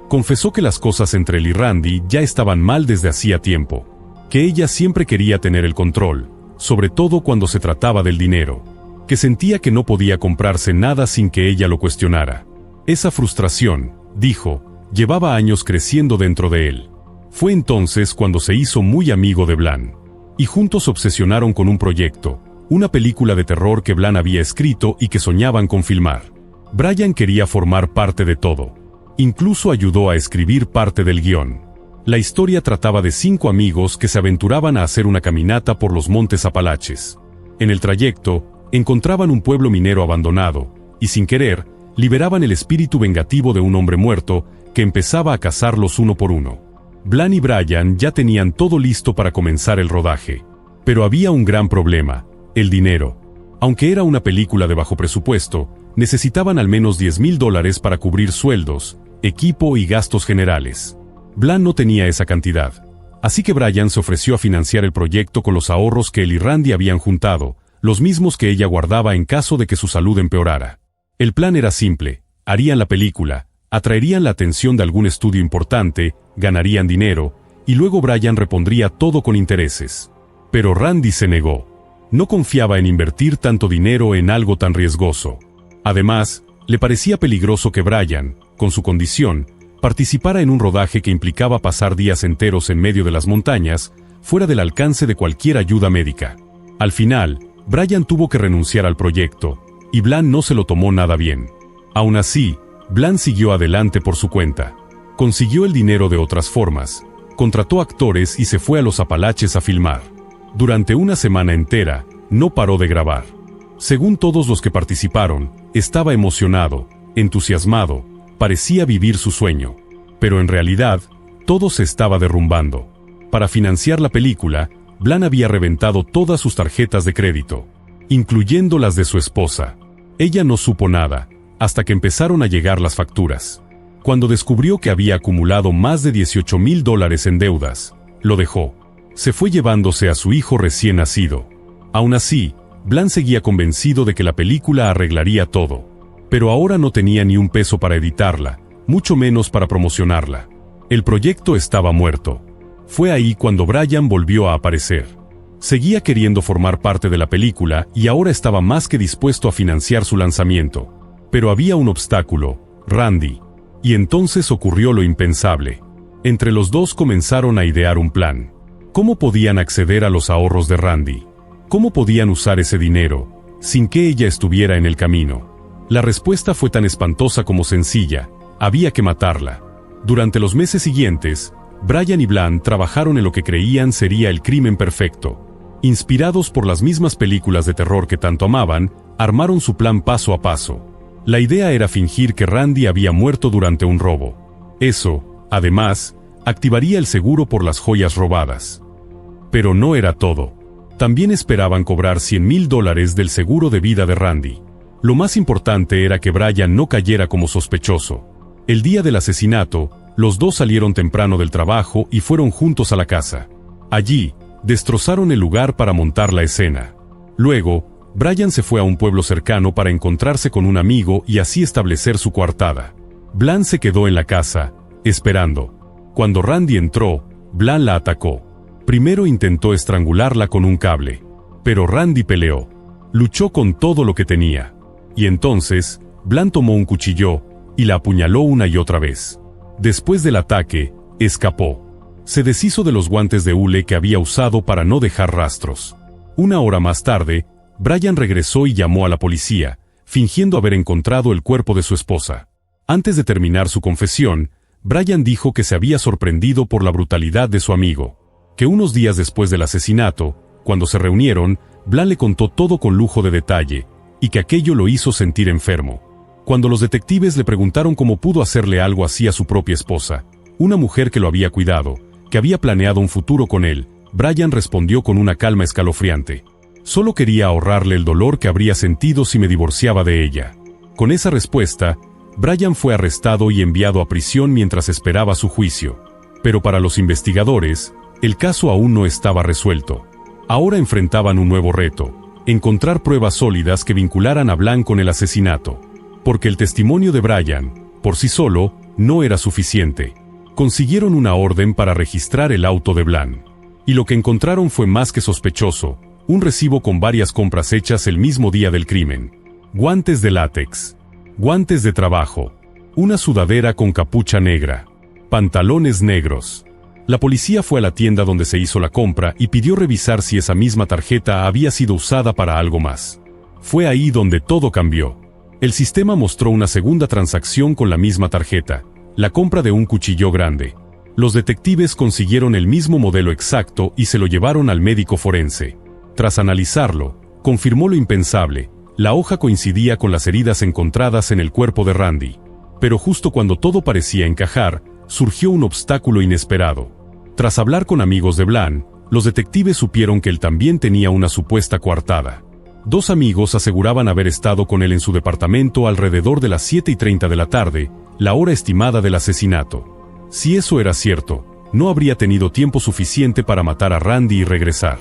Confesó que las cosas entre él y Randy ya estaban mal desde hacía tiempo, que ella siempre quería tener el control, sobre todo cuando se trataba del dinero, que sentía que no podía comprarse nada sin que ella lo cuestionara. Esa frustración, dijo, Llevaba años creciendo dentro de él. Fue entonces cuando se hizo muy amigo de Blan. Y juntos se obsesionaron con un proyecto, una película de terror que Blan había escrito y que soñaban con filmar. Brian quería formar parte de todo. Incluso ayudó a escribir parte del guión. La historia trataba de 5 amigos que se aventuraban a hacer una caminata por los montes Apalaches. En el trayecto, encontraban un pueblo minero abandonado, y sin querer, liberaban el espíritu vengativo de un hombre muerto que empezaba a cazarlos uno por uno. Blan y Brian ya tenían todo listo para comenzar el rodaje. Pero había un gran problema: el dinero. Aunque era una película de bajo presupuesto, necesitaban al menos $10,000 para cubrir sueldos, equipo y gastos generales. Blan no tenía esa cantidad. Así que Brian se ofreció a financiar el proyecto con los ahorros que él y Randy habían juntado, los mismos que ella guardaba en caso de que su salud empeorara. El plan era simple: harían la película, atraerían la atención de algún estudio importante, ganarían dinero, y luego Brian repondría todo con intereses. Pero Randy se negó. No confiaba en invertir tanto dinero en algo tan riesgoso. Además, le parecía peligroso que Brian, con su condición, participara en un rodaje que implicaba pasar días enteros en medio de las montañas, fuera del alcance de cualquier ayuda médica. Al final, Brian tuvo que renunciar al proyecto, y Blan no se lo tomó nada bien. Aún así, Blan siguió adelante por su cuenta. Consiguió el dinero de otras formas, contrató actores y se fue a los Apalaches a filmar. Durante una semana entera, no paró de grabar. Según todos los que participaron, estaba emocionado, entusiasmado, parecía vivir su sueño. Pero en realidad, todo se estaba derrumbando. Para financiar la película, Blan había reventado todas sus tarjetas de crédito, incluyendo las de su esposa. Ella no supo nada, hasta que empezaron a llegar las facturas. Cuando descubrió que había acumulado más de $18,000 en deudas, lo dejó. Se fue llevándose a su hijo recién nacido. Aún así, Blan seguía convencido de que la película arreglaría todo. Pero ahora no tenía ni un peso para editarla, mucho menos para promocionarla. El proyecto estaba muerto. Fue ahí cuando Brian volvió a aparecer. Seguía queriendo formar parte de la película y ahora estaba más que dispuesto a financiar su lanzamiento. Pero había un obstáculo: Randy. Y entonces ocurrió lo impensable. Entre los dos comenzaron a idear un plan. ¿Cómo podían acceder a los ahorros de Randy? ¿Cómo podían usar ese dinero, sin que ella estuviera en el camino? La respuesta fue tan espantosa como sencilla: había que matarla. Durante los meses siguientes, Brian y Blan trabajaron en lo que creían sería el crimen perfecto. Inspirados por las mismas películas de terror que tanto amaban, armaron su plan paso a paso. La idea era fingir que Randy había muerto durante un robo. Eso, además, activaría el seguro por las joyas robadas. Pero no era todo. También esperaban cobrar $100,000 del seguro de vida de Randy. Lo más importante era que Brian no cayera como sospechoso. El día del asesinato, los dos salieron temprano del trabajo y fueron juntos a la casa. Allí, destrozaron el lugar para montar la escena. Luego, Brian se fue a un pueblo cercano para encontrarse con un amigo y así establecer su coartada. Blan se quedó en la casa, esperando. Cuando Randy entró, Blan la atacó. Primero intentó estrangularla con un cable, pero Randy peleó. Luchó con todo lo que tenía. Y entonces, Blan tomó un cuchillo y la apuñaló una y otra vez. Después del ataque, escapó. Se deshizo de los guantes de hule que había usado para no dejar rastros. Una hora más tarde, Brian regresó y llamó a la policía, fingiendo haber encontrado el cuerpo de su esposa. Antes de terminar su confesión, Brian dijo que se había sorprendido por la brutalidad de su amigo, que unos días después del asesinato, cuando se reunieron, Blan le contó todo con lujo de detalle, y que aquello lo hizo sentir enfermo. Cuando los detectives le preguntaron cómo pudo hacerle algo así a su propia esposa, una mujer que lo había cuidado, que había planeado un futuro con él, Brian respondió con una calma escalofriante: solo quería ahorrarle el dolor que habría sentido si me divorciaba de ella. Con esa respuesta, Brian fue arrestado y enviado a prisión mientras esperaba su juicio. Pero para los investigadores, el caso aún no estaba resuelto. Ahora enfrentaban un nuevo reto: encontrar pruebas sólidas que vincularan a Blan con el asesinato. Porque el testimonio de Brian, por sí solo, no era suficiente. Consiguieron una orden para registrar el auto de Blan. Y lo que encontraron fue más que sospechoso: un recibo con varias compras hechas el mismo día del crimen. Guantes de látex. Guantes de trabajo. Una sudadera con capucha negra. Pantalones negros. La policía fue a la tienda donde se hizo la compra y pidió revisar si esa misma tarjeta había sido usada para algo más. Fue ahí donde todo cambió. El sistema mostró una segunda transacción con la misma tarjeta, la compra de un cuchillo grande. Los detectives consiguieron el mismo modelo exacto y se lo llevaron al médico forense. Tras analizarlo, confirmó lo impensable: la hoja coincidía con las heridas encontradas en el cuerpo de Randy. Pero justo cuando todo parecía encajar, surgió un obstáculo inesperado. Tras hablar con amigos de Bland, los detectives supieron que él también tenía una supuesta coartada. Dos amigos aseguraban haber estado con él en su departamento alrededor de las 7:30 de la tarde, la hora estimada del asesinato. Si eso era cierto, no habría tenido tiempo suficiente para matar a Randy y regresar.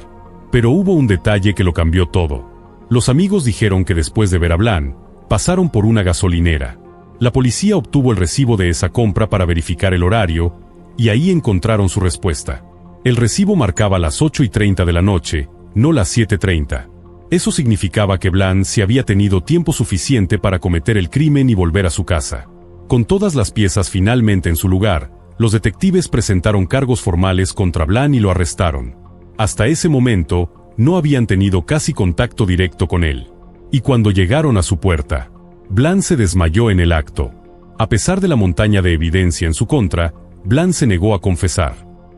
Pero hubo un detalle que lo cambió todo. Los amigos dijeron que después de ver a Bland, pasaron por una gasolinera. La policía obtuvo el recibo de esa compra para verificar el horario, y ahí encontraron su respuesta. El recibo marcaba las 8:30 de la noche, no las 7:30. Eso significaba que Bland sí había tenido tiempo suficiente para cometer el crimen y volver a su casa. Con todas las piezas finalmente en su lugar, los detectives presentaron cargos formales contra Bland y lo arrestaron. Hasta ese momento, no habían tenido casi contacto directo con él. Y cuando llegaron a su puerta, Bland se desmayó en el acto. A pesar de la montaña de evidencia en su contra, Bland se negó a confesar.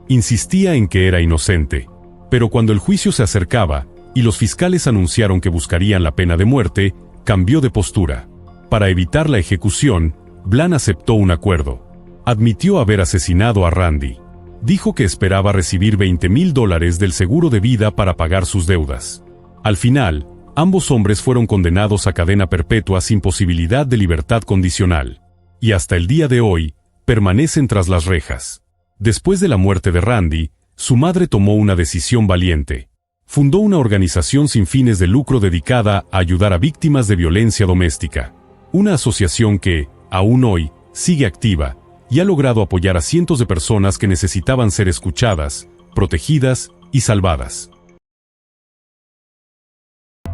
Insistía en que era inocente. Pero cuando el juicio se acercaba, y los fiscales anunciaron que buscarían la pena de muerte, cambió de postura. Para evitar la ejecución, Bland aceptó un acuerdo. Admitió haber asesinado a Randy. Dijo que esperaba recibir $20,000 del seguro de vida para pagar sus deudas. Al final, ambos hombres fueron condenados a cadena perpetua sin posibilidad de libertad condicional. Y hasta el día de hoy, permanecen tras las rejas. Después de la muerte de Randy, su madre tomó una decisión valiente. Fundó una organización sin fines de lucro dedicada a ayudar a víctimas de violencia doméstica. Una asociación que, aún hoy, sigue activa y ha logrado apoyar a cientos de personas que necesitaban ser escuchadas, protegidas y salvadas.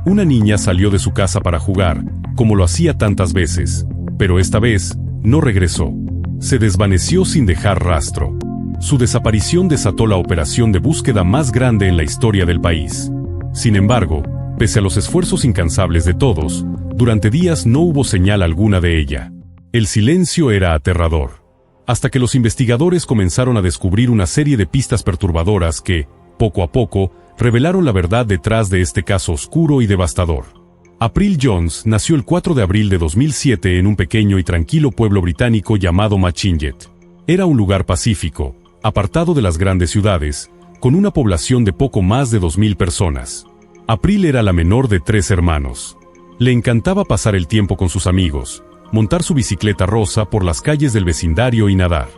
Una niña salió de su casa para jugar, como lo hacía tantas veces, pero esta vez, no regresó. Se desvaneció sin dejar rastro. Su desaparición desató la operación de búsqueda más grande en la historia del país. Sin embargo, pese a los esfuerzos incansables de todos, durante días no hubo señal alguna de ella. El silencio era aterrador. Hasta que los investigadores comenzaron a descubrir una serie de pistas perturbadoras que, poco a poco, revelaron la verdad detrás de este caso oscuro y devastador. April Jones nació el 4 de abril de 2007 en un pequeño y tranquilo pueblo británico llamado Machinget. Era un lugar pacífico, apartado de las grandes ciudades, con una población de poco más de 2,000 personas. April era la menor de 3 hermanos. Le encantaba pasar el tiempo con sus amigos, montar su bicicleta rosa por las calles del vecindario y nadar.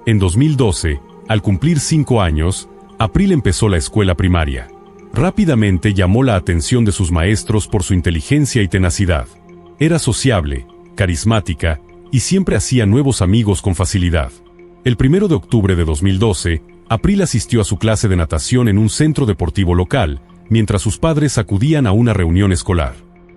En 2012, al cumplir 5 años, April empezó la escuela primaria. Rápidamente llamó la atención de sus maestros por su inteligencia y tenacidad. Era sociable, carismática, y siempre hacía nuevos amigos con facilidad. El 1 de octubre de 2012, April asistió a su clase de natación en un centro deportivo local, mientras sus padres acudían a una reunión escolar.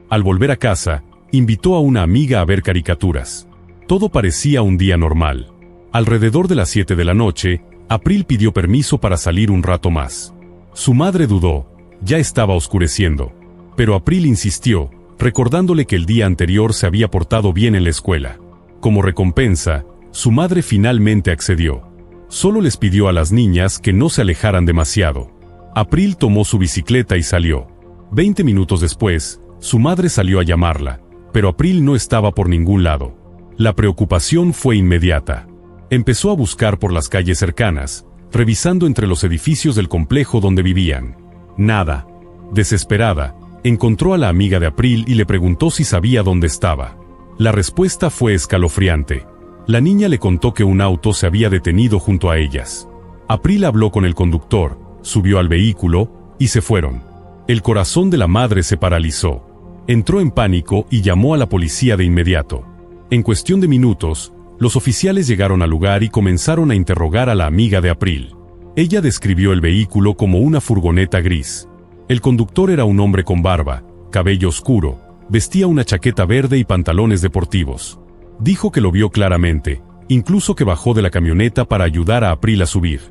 Al volver a casa, invitó a una amiga a ver caricaturas. Todo parecía un día normal. Alrededor de las 7 de la noche, April pidió permiso para salir un rato más. Su madre dudó, ya estaba oscureciendo. Pero April insistió, recordándole que el día anterior se había portado bien en la escuela. Como recompensa, su madre finalmente accedió. Solo les pidió a las niñas que no se alejaran demasiado. April tomó su bicicleta y salió. 20 minutos después, su madre salió a llamarla, pero April no estaba por ningún lado. La preocupación fue inmediata. Empezó a buscar por las calles cercanas, revisando entre los edificios del complejo donde vivían. Nada. Desesperada, encontró a la amiga de April y le preguntó si sabía dónde estaba. La respuesta fue escalofriante. La niña le contó que un auto se había detenido junto a ellas. April habló con el conductor, subió al vehículo, y se fueron. El corazón de la madre se paralizó. Entró en pánico y llamó a la policía de inmediato. En cuestión de minutos, los oficiales llegaron al lugar y comenzaron a interrogar a la amiga de April. Ella describió el vehículo como una furgoneta gris. El conductor era un hombre con barba, cabello oscuro, vestía una chaqueta verde y pantalones deportivos. Dijo que lo vio claramente, incluso que bajó de la camioneta para ayudar a April a subir.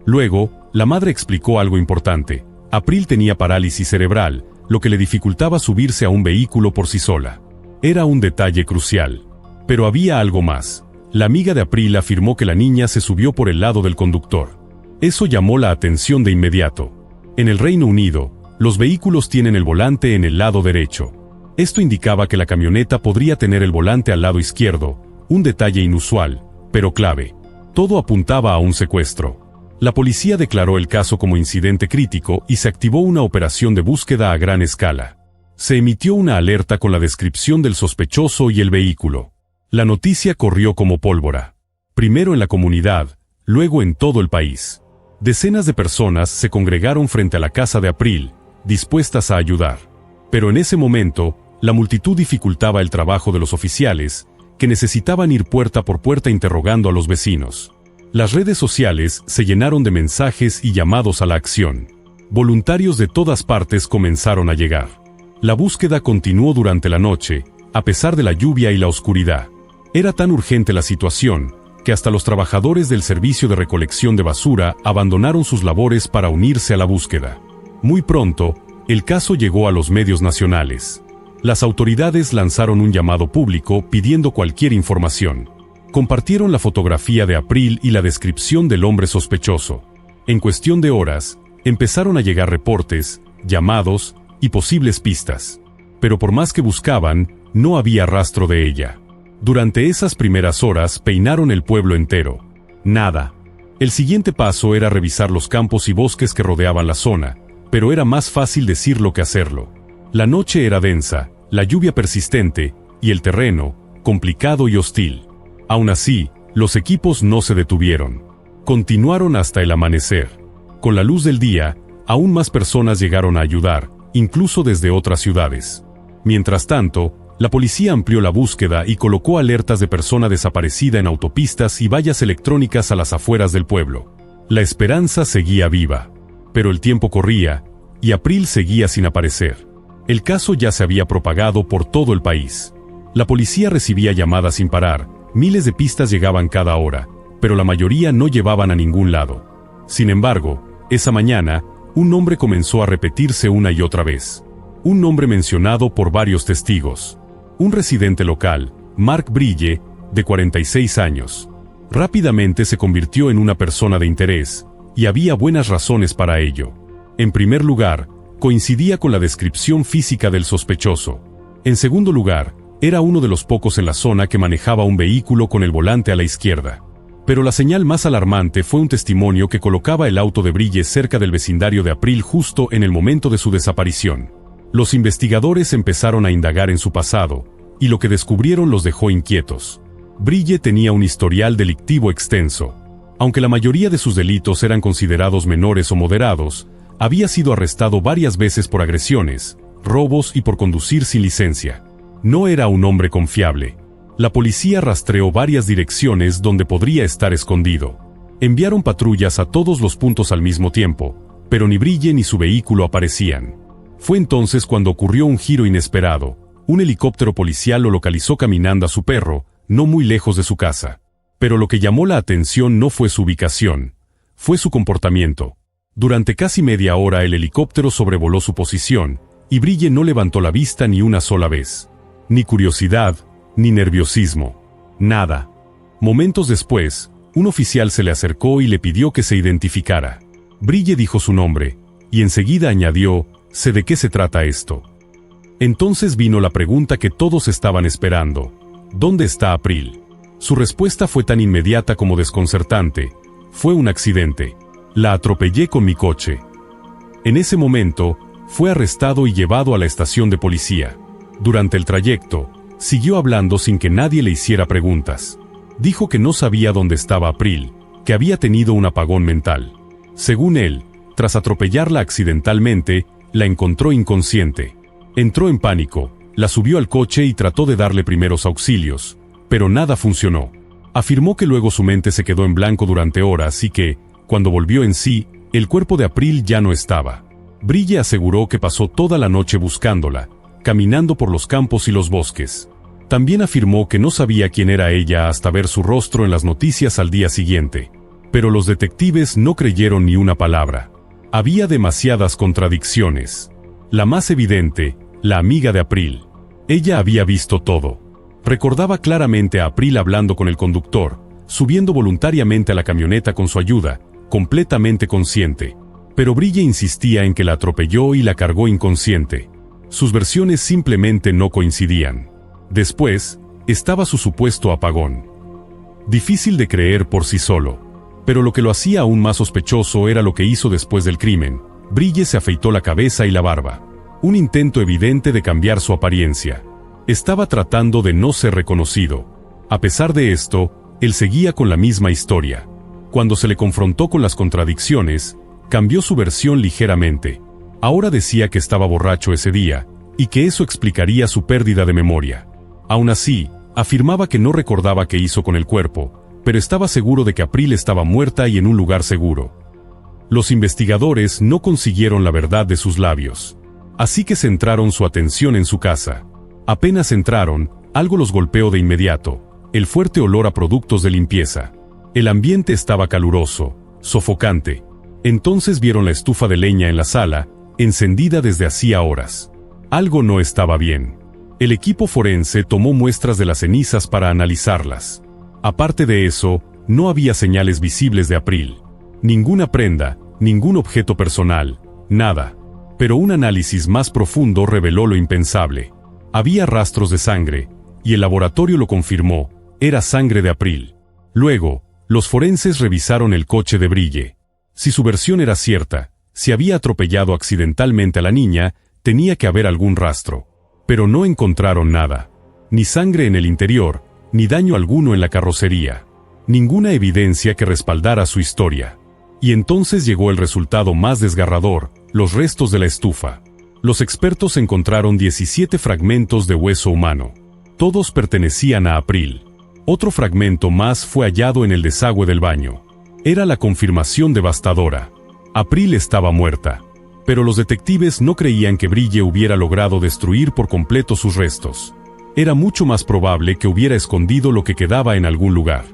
Luego, la madre explicó algo importante. April tenía parálisis cerebral, lo que le dificultaba subirse a un vehículo por sí sola. Era un detalle crucial. Pero había algo más. La amiga de April afirmó que la niña se subió por el lado del conductor. Eso llamó la atención de inmediato. En el Reino Unido, los vehículos tienen el volante en el lado derecho. Esto indicaba que la camioneta podría tener el volante al lado izquierdo, un detalle inusual, pero clave. Todo apuntaba a un secuestro. La policía declaró el caso como incidente crítico y se activó una operación de búsqueda a gran escala. Se emitió una alerta con la descripción del sospechoso y el vehículo. La noticia corrió como pólvora. Primero en la comunidad, luego en todo el país. Decenas de personas se congregaron frente a la casa de April, dispuestas a ayudar. Pero en ese momento, la multitud dificultaba el trabajo de los oficiales, que necesitaban ir puerta por puerta interrogando a los vecinos. Las redes sociales se llenaron de mensajes y llamados a la acción. Voluntarios de todas partes comenzaron a llegar. La búsqueda continuó durante la noche, a pesar de la lluvia y la oscuridad. Era tan urgente la situación, que hasta los trabajadores del servicio de recolección de basura abandonaron sus labores para unirse a la búsqueda. Muy pronto, el caso llegó a los medios nacionales. Las autoridades lanzaron un llamado público pidiendo cualquier información. Compartieron la fotografía de April y la descripción del hombre sospechoso. En cuestión de horas, empezaron a llegar reportes, llamados y posibles pistas. Pero por más que buscaban, no había rastro de ella. Durante esas primeras horas peinaron el pueblo entero. Nada. El siguiente paso era revisar los campos y bosques que rodeaban la zona, pero era más fácil decirlo que hacerlo. La noche era densa, la lluvia persistente, y el terreno, complicado y hostil. Aún así, los equipos no se detuvieron. Continuaron hasta el amanecer. Con la luz del día, aún más personas llegaron a ayudar, incluso desde otras ciudades. Mientras tanto, la policía amplió la búsqueda y colocó alertas de persona desaparecida en autopistas y vallas electrónicas a las afueras del pueblo. La esperanza seguía viva. Pero el tiempo corría, y April seguía sin aparecer. El caso ya se había propagado por todo el país. La policía recibía llamadas sin parar, miles de pistas llegaban cada hora, pero la mayoría no llevaban a ningún lado. Sin embargo, esa mañana, un nombre comenzó a repetirse una y otra vez. Un nombre mencionado por varios testigos. Un residente local, Mark Brille, de 46 años. Rápidamente se convirtió en una persona de interés, y había buenas razones para ello. En primer lugar, coincidía con la descripción física del sospechoso. En segundo lugar, era uno de los pocos en la zona que manejaba un vehículo con el volante a la izquierda. Pero la señal más alarmante fue un testimonio que colocaba el auto de Brille cerca del vecindario de April justo en el momento de su desaparición. Los investigadores empezaron a indagar en su pasado, y lo que descubrieron los dejó inquietos. Brille tenía un historial delictivo extenso. Aunque la mayoría de sus delitos eran considerados menores o moderados, había sido arrestado varias veces por agresiones, robos y por conducir sin licencia. No era un hombre confiable. La policía rastreó varias direcciones donde podría estar escondido. Enviaron patrullas a todos los puntos al mismo tiempo, pero ni Brille ni su vehículo aparecían. Fue entonces cuando ocurrió un giro inesperado. Un helicóptero policial lo localizó caminando a su perro, no muy lejos de su casa. Pero lo que llamó la atención no fue su ubicación, fue su comportamiento. Durante casi media hora el helicóptero sobrevoló su posición, y Brille no levantó la vista ni una sola vez. Ni curiosidad, ni nerviosismo. Nada. Momentos después, un oficial se le acercó y le pidió que se identificara. Brille dijo su nombre, y enseguida añadió, «Sé de qué se trata esto». Entonces vino la pregunta que todos estaban esperando. ¿Dónde está April? Su respuesta fue tan inmediata como desconcertante. Fue un accidente. La atropellé con mi coche. En ese momento, fue arrestado y llevado a la estación de policía. Durante el trayecto, siguió hablando sin que nadie le hiciera preguntas. Dijo que no sabía dónde estaba April, que había tenido un apagón mental. Según él, tras atropellarla accidentalmente, la encontró inconsciente. Entró en pánico, la subió al coche y trató de darle primeros auxilios, pero nada funcionó. Afirmó que luego su mente se quedó en blanco durante horas y que, cuando volvió en sí, el cuerpo de April ya no estaba. Brille aseguró que pasó toda la noche buscándola, caminando por los campos y los bosques. También afirmó que no sabía quién era ella hasta ver su rostro en las noticias al día siguiente. Pero los detectives no creyeron ni una palabra. Había demasiadas contradicciones. La más evidente, la amiga de April. Ella había visto todo. Recordaba claramente a April hablando con el conductor, subiendo voluntariamente a la camioneta con su ayuda, completamente consciente. Pero Brille insistía en que la atropelló y la cargó inconsciente. Sus versiones simplemente no coincidían. Después, estaba su supuesto apagón. Difícil de creer por sí solo. Pero lo que lo hacía aún más sospechoso era lo que hizo después del crimen. Brille se afeitó la cabeza y la barba. Un intento evidente de cambiar su apariencia. Estaba tratando de no ser reconocido. A pesar de esto, él seguía con la misma historia. Cuando se le confrontó con las contradicciones, cambió su versión ligeramente. Ahora decía que estaba borracho ese día, y que eso explicaría su pérdida de memoria. Aún así, afirmaba que no recordaba qué hizo con el cuerpo, pero estaba seguro de que April estaba muerta y en un lugar seguro. Los investigadores no consiguieron la verdad de sus labios. Así que centraron su atención en su casa. Apenas entraron, algo los golpeó de inmediato, el fuerte olor a productos de limpieza. El ambiente estaba caluroso, sofocante. Entonces vieron la estufa de leña en la sala, encendida desde hacía horas. Algo no estaba bien. El equipo forense tomó muestras de las cenizas para analizarlas. Aparte de eso, no había señales visibles de April. Ninguna prenda, ningún objeto personal, nada. Pero un análisis más profundo reveló lo impensable. Había rastros de sangre, y el laboratorio lo confirmó, era sangre de April. Luego, los forenses revisaron el coche de Brille. Si su versión era cierta, si había atropellado accidentalmente a la niña, tenía que haber algún rastro. Pero no encontraron nada. Ni sangre en el interior, ni daño alguno en la carrocería. Ninguna evidencia que respaldara su historia. Y entonces llegó el resultado más desgarrador, los restos de la estufa. Los expertos encontraron 17 fragmentos de hueso humano. Todos pertenecían a April. Otro fragmento más fue hallado en el desagüe del baño. Era la confirmación devastadora. April estaba muerta. Pero los detectives no creían que Brille hubiera logrado destruir por completo sus restos. Era mucho más probable que hubiera escondido lo que quedaba en algún lugar.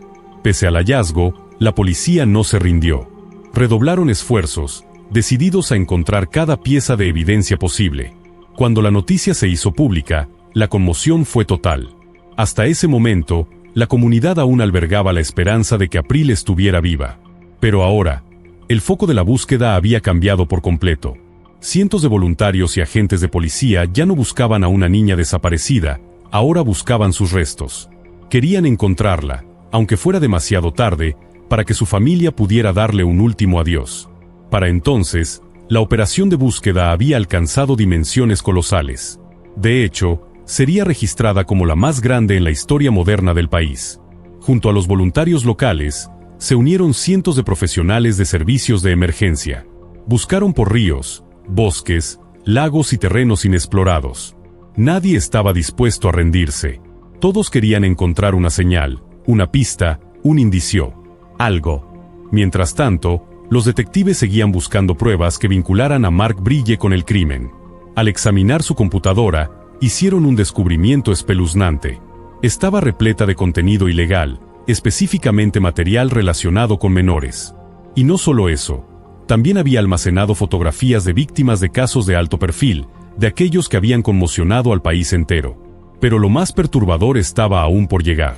Pese al hallazgo, la policía no se rindió. Redoblaron esfuerzos, decididos a encontrar cada pieza de evidencia posible. Cuando la noticia se hizo pública, la conmoción fue total. Hasta ese momento, la comunidad aún albergaba la esperanza de que April estuviera viva. Pero ahora, el foco de la búsqueda había cambiado por completo. Cientos de voluntarios y agentes de policía ya no buscaban a una niña desaparecida, ahora buscaban sus restos. Querían encontrarla, aunque fuera demasiado tarde, para que su familia pudiera darle un último adiós. Para entonces, la operación de búsqueda había alcanzado dimensiones colosales. De hecho, sería registrada como la más grande en la historia moderna del país. Junto a los voluntarios locales, se unieron cientos de profesionales de servicios de emergencia. Buscaron por ríos, bosques, lagos y terrenos inexplorados. Nadie estaba dispuesto a rendirse. Todos querían encontrar una señal, una pista, un indicio, algo. Mientras tanto, los detectives seguían buscando pruebas que vincularan a Mark Brille con el crimen. Al examinar su computadora, hicieron un descubrimiento espeluznante. Estaba repleta de contenido ilegal, específicamente material relacionado con menores. Y no solo eso, también había almacenado fotografías de víctimas de casos de alto perfil, de aquellos que habían conmocionado al país entero. Pero lo más perturbador estaba aún por llegar.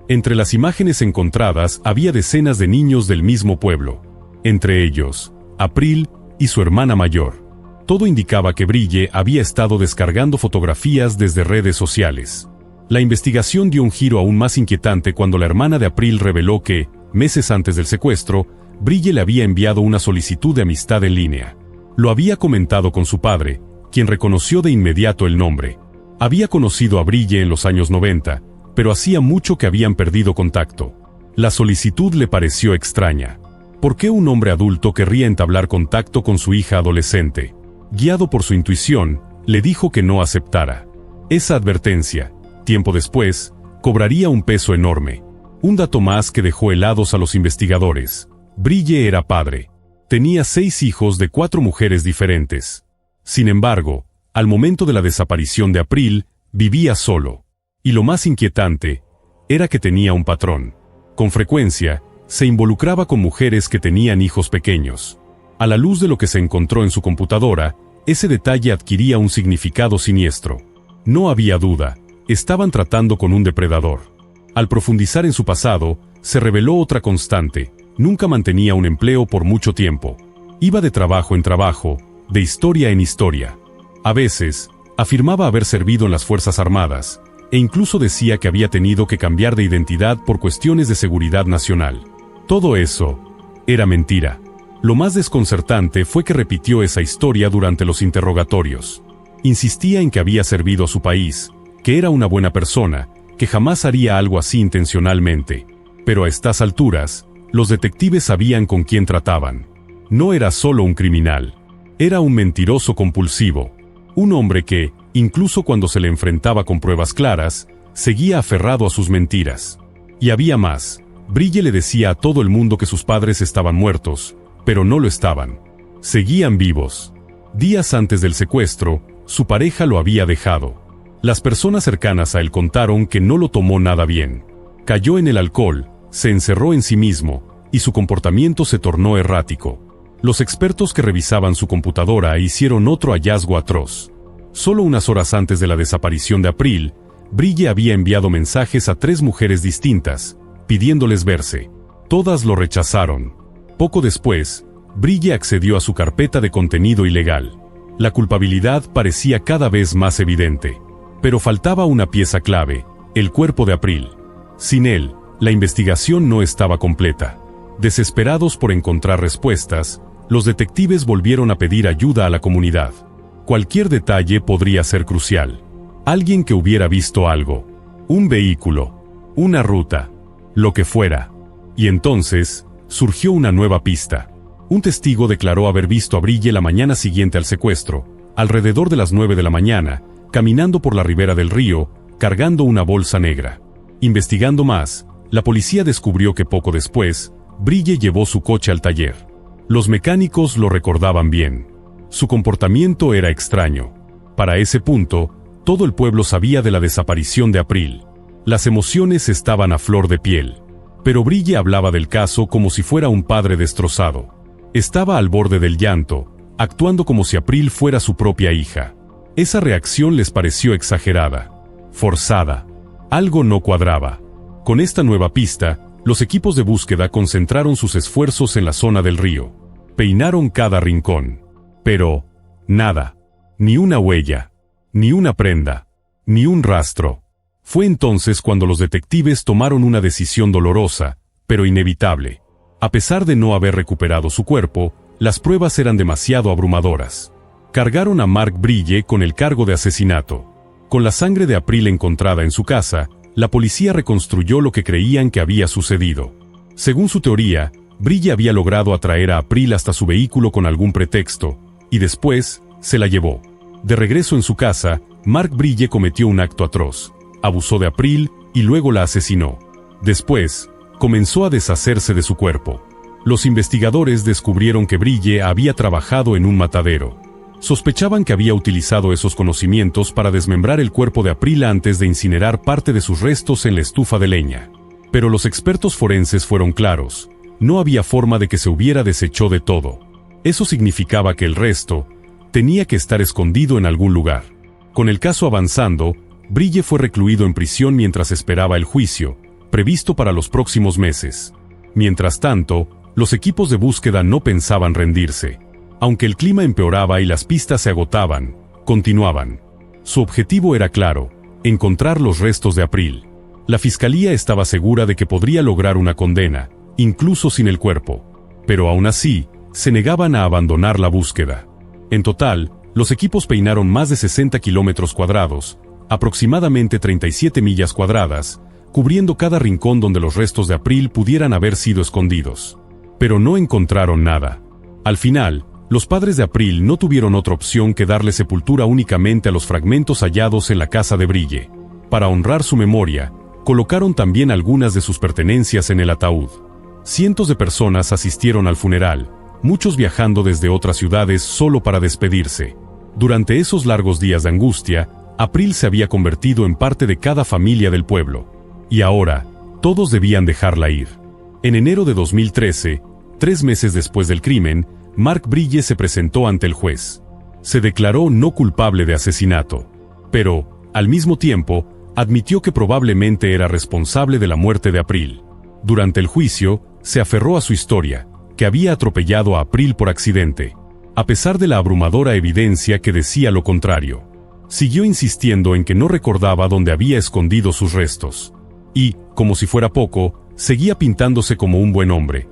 Entre las imágenes encontradas había decenas de niños del mismo pueblo. Entre ellos, April y su hermana mayor. Todo indicaba que Brille había estado descargando fotografías desde redes sociales. La investigación dio un giro aún más inquietante cuando la hermana de April reveló que, meses antes del secuestro, Brille le había enviado una solicitud de amistad en línea. Lo había comentado con su padre, quien reconoció de inmediato el nombre. Había conocido a Brille en los años 90, pero hacía mucho que habían perdido contacto. La solicitud le pareció extraña. ¿Por qué un hombre adulto querría entablar contacto con su hija adolescente? Guiado por su intuición, le dijo que no aceptara. Esa advertencia, tiempo después, cobraría un peso enorme. Un dato más que dejó helados a los investigadores. Brille era padre. Tenía 6 hijos de 4 mujeres diferentes. Sin embargo, al momento de la desaparición de April, vivía solo. Y lo más inquietante era que tenía un patrón. Con frecuencia, se involucraba con mujeres que tenían hijos pequeños. A la luz de lo que se encontró en su computadora, ese detalle adquiría un significado siniestro. No había duda, estaban tratando con un depredador. Al profundizar en su pasado, se reveló otra constante: nunca mantenía un empleo por mucho tiempo. Iba de trabajo en trabajo, de historia en historia. A veces, afirmaba haber servido en las Fuerzas Armadas, e incluso decía que había tenido que cambiar de identidad por cuestiones de seguridad nacional. Todo eso era mentira. Lo más desconcertante fue que repitió esa historia durante los interrogatorios. Insistía en que había servido a su país, que era una buena persona, que jamás haría algo así intencionalmente. Pero a estas alturas, los detectives sabían con quién trataban. No era solo un criminal. Era un mentiroso compulsivo. Un hombre que, incluso cuando se le enfrentaba con pruebas claras, seguía aferrado a sus mentiras. Y había más. Brille le decía a todo el mundo que sus padres estaban muertos, pero no lo estaban. Seguían vivos. Días antes del secuestro, su pareja lo había dejado. Las personas cercanas a él contaron que no lo tomó nada bien. Cayó en el alcohol, se encerró en sí mismo, y su comportamiento se tornó errático. Los expertos que revisaban su computadora hicieron otro hallazgo atroz. Solo unas horas antes de la desaparición de April, Brille había enviado mensajes a 3 mujeres distintas, pidiéndoles verse. Todas lo rechazaron. Poco después, Brille accedió a su carpeta de contenido ilegal. La culpabilidad parecía cada vez más evidente. Pero faltaba una pieza clave: el cuerpo de April. Sin él, la investigación no estaba completa. Desesperados por encontrar respuestas, los detectives volvieron a pedir ayuda a la comunidad. Cualquier detalle podría ser crucial. Alguien que hubiera visto algo. Un vehículo. Una ruta. Lo que fuera. Y entonces, surgió una nueva pista. Un testigo declaró haber visto a Brille la mañana siguiente al secuestro, alrededor de las 9 de la mañana, caminando por la ribera del río, cargando una bolsa negra. Investigando más, la policía descubrió que poco después, Brille llevó su coche al taller. Los mecánicos lo recordaban bien. Su comportamiento era extraño. Para ese punto, todo el pueblo sabía de la desaparición de April. Las emociones estaban a flor de piel. Pero Brille hablaba del caso como si fuera un padre destrozado. Estaba al borde del llanto, actuando como si April fuera su propia hija. Esa reacción les pareció exagerada, forzada. Algo no cuadraba. Con esta nueva pista, los equipos de búsqueda concentraron sus esfuerzos en la zona del río. Peinaron cada rincón. Pero, nada. Ni una huella. Ni una prenda. Ni un rastro. Fue entonces cuando los detectives tomaron una decisión dolorosa, pero inevitable. A pesar de no haber recuperado su cuerpo, las pruebas eran demasiado abrumadoras. Cargaron a Mark Brille con el cargo de asesinato. Con la sangre de April encontrada en su casa, la policía reconstruyó lo que creían que había sucedido. Según su teoría, Brille había logrado atraer a April hasta su vehículo con algún pretexto, y después, se la llevó. De regreso en su casa, Mark Brille cometió un acto atroz. Abusó de April, y luego la asesinó. Después, comenzó a deshacerse de su cuerpo. Los investigadores descubrieron que Brille había trabajado en un matadero. Sospechaban que había utilizado esos conocimientos para desmembrar el cuerpo de April antes de incinerar parte de sus restos en la estufa de leña. Pero los expertos forenses fueron claros. No había forma de que se hubiera deshecho de todo. Eso significaba que el resto tenía que estar escondido en algún lugar. Con el caso avanzando, Brille fue recluido en prisión mientras esperaba el juicio, previsto para los próximos meses. Mientras tanto, los equipos de búsqueda no pensaban rendirse. Aunque el clima empeoraba y las pistas se agotaban, continuaban. Su objetivo era claro: encontrar los restos de April. La fiscalía estaba segura de que podría lograr una condena, incluso sin el cuerpo. Pero aún así, se negaban a abandonar la búsqueda. En total, los equipos peinaron más de 60 kilómetros cuadrados, aproximadamente 37 millas cuadradas, cubriendo cada rincón donde los restos de April pudieran haber sido escondidos. Pero no encontraron nada. Al final, los padres de April no tuvieron otra opción que darle sepultura únicamente a los fragmentos hallados en la casa de Brille. Para honrar su memoria, colocaron también algunas de sus pertenencias en el ataúd. Cientos de personas asistieron al funeral, muchos viajando desde otras ciudades solo para despedirse. Durante esos largos días de angustia, April se había convertido en parte de cada familia del pueblo. Y ahora, todos debían dejarla ir. En enero de 2013, 3 meses después del crimen, Mark Brille se presentó ante el juez. Se declaró no culpable de asesinato, pero, al mismo tiempo, admitió que probablemente era responsable de la muerte de April. Durante el juicio, se aferró a su historia, que había atropellado a April por accidente, a pesar de la abrumadora evidencia que decía lo contrario. Siguió insistiendo en que no recordaba dónde había escondido sus restos. Y, como si fuera poco, seguía pintándose como un buen hombre,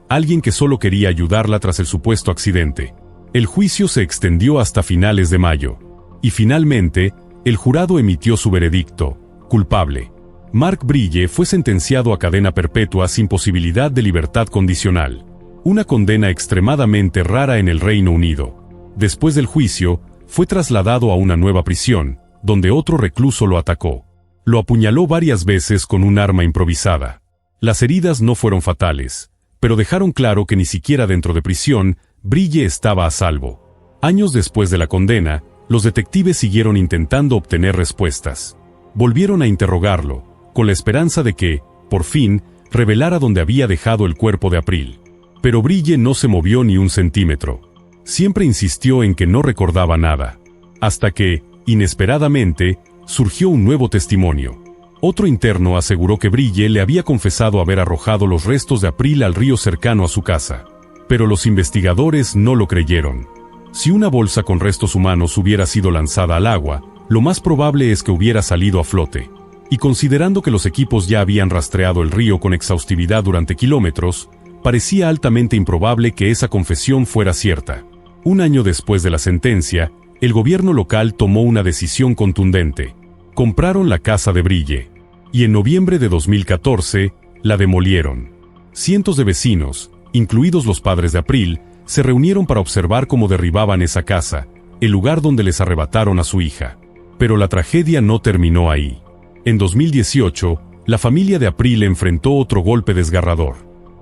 alguien que solo quería ayudarla tras el supuesto accidente. El juicio se extendió hasta finales de mayo. Y finalmente, el jurado emitió su veredicto: culpable. Mark Brille fue sentenciado a cadena perpetua sin posibilidad de libertad condicional. Una condena extremadamente rara en el Reino Unido. Después del juicio, fue trasladado a una nueva prisión, donde otro recluso lo atacó. Lo apuñaló varias veces con un arma improvisada. Las heridas no fueron fatales, pero dejaron claro que ni siquiera dentro de prisión, Brille estaba a salvo. Años después de la condena, los detectives siguieron intentando obtener respuestas. Volvieron a interrogarlo, con la esperanza de que, por fin, revelara dónde había dejado el cuerpo de April. Pero Brille no se movió ni un centímetro. Siempre insistió en que no recordaba nada. Hasta que, inesperadamente, surgió un nuevo testimonio. Otro interno aseguró que Brille le había confesado haber arrojado los restos de April al río cercano a su casa. Pero los investigadores no lo creyeron. Si una bolsa con restos humanos hubiera sido lanzada al agua, lo más probable es que hubiera salido a flote. Y considerando que los equipos ya habían rastreado el río con exhaustividad durante kilómetros, parecía altamente improbable que esa confesión fuera cierta. Un año después de la sentencia, el gobierno local tomó una decisión contundente. Compraron la casa de Brille. Y en noviembre de 2014, la demolieron. Cientos de vecinos, incluidos los padres de April, se reunieron para observar cómo derribaban esa casa, el lugar donde les arrebataron a su hija. Pero la tragedia no terminó ahí. En 2018, la familia de April enfrentó otro golpe desgarrador.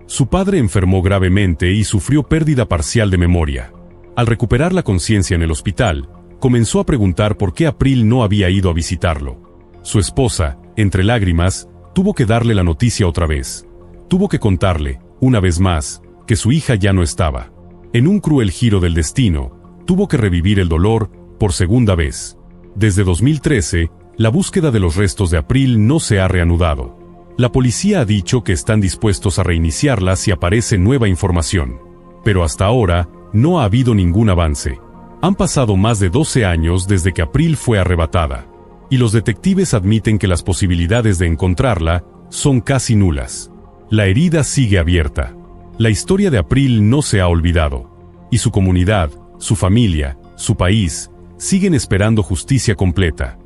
Su padre enfermó gravemente y sufrió pérdida parcial de memoria. Al recuperar la conciencia en el hospital, comenzó a preguntar por qué April no había ido a visitarlo. Su esposa, entre lágrimas, tuvo que darle la noticia otra vez. Tuvo que contarle, una vez más, que su hija ya no estaba. En un cruel giro del destino, tuvo que revivir el dolor por segunda vez. Desde 2013, la búsqueda de los restos de April no se ha reanudado. La policía ha dicho que están dispuestos a reiniciarla si aparece nueva información. Pero hasta ahora, no ha habido ningún avance. Han pasado más de 12 años desde que April fue arrebatada. Y los detectives admiten que las posibilidades de encontrarla son casi nulas. La herida sigue abierta. La historia de April no se ha olvidado. Y su comunidad, su familia, su país, siguen esperando justicia completa.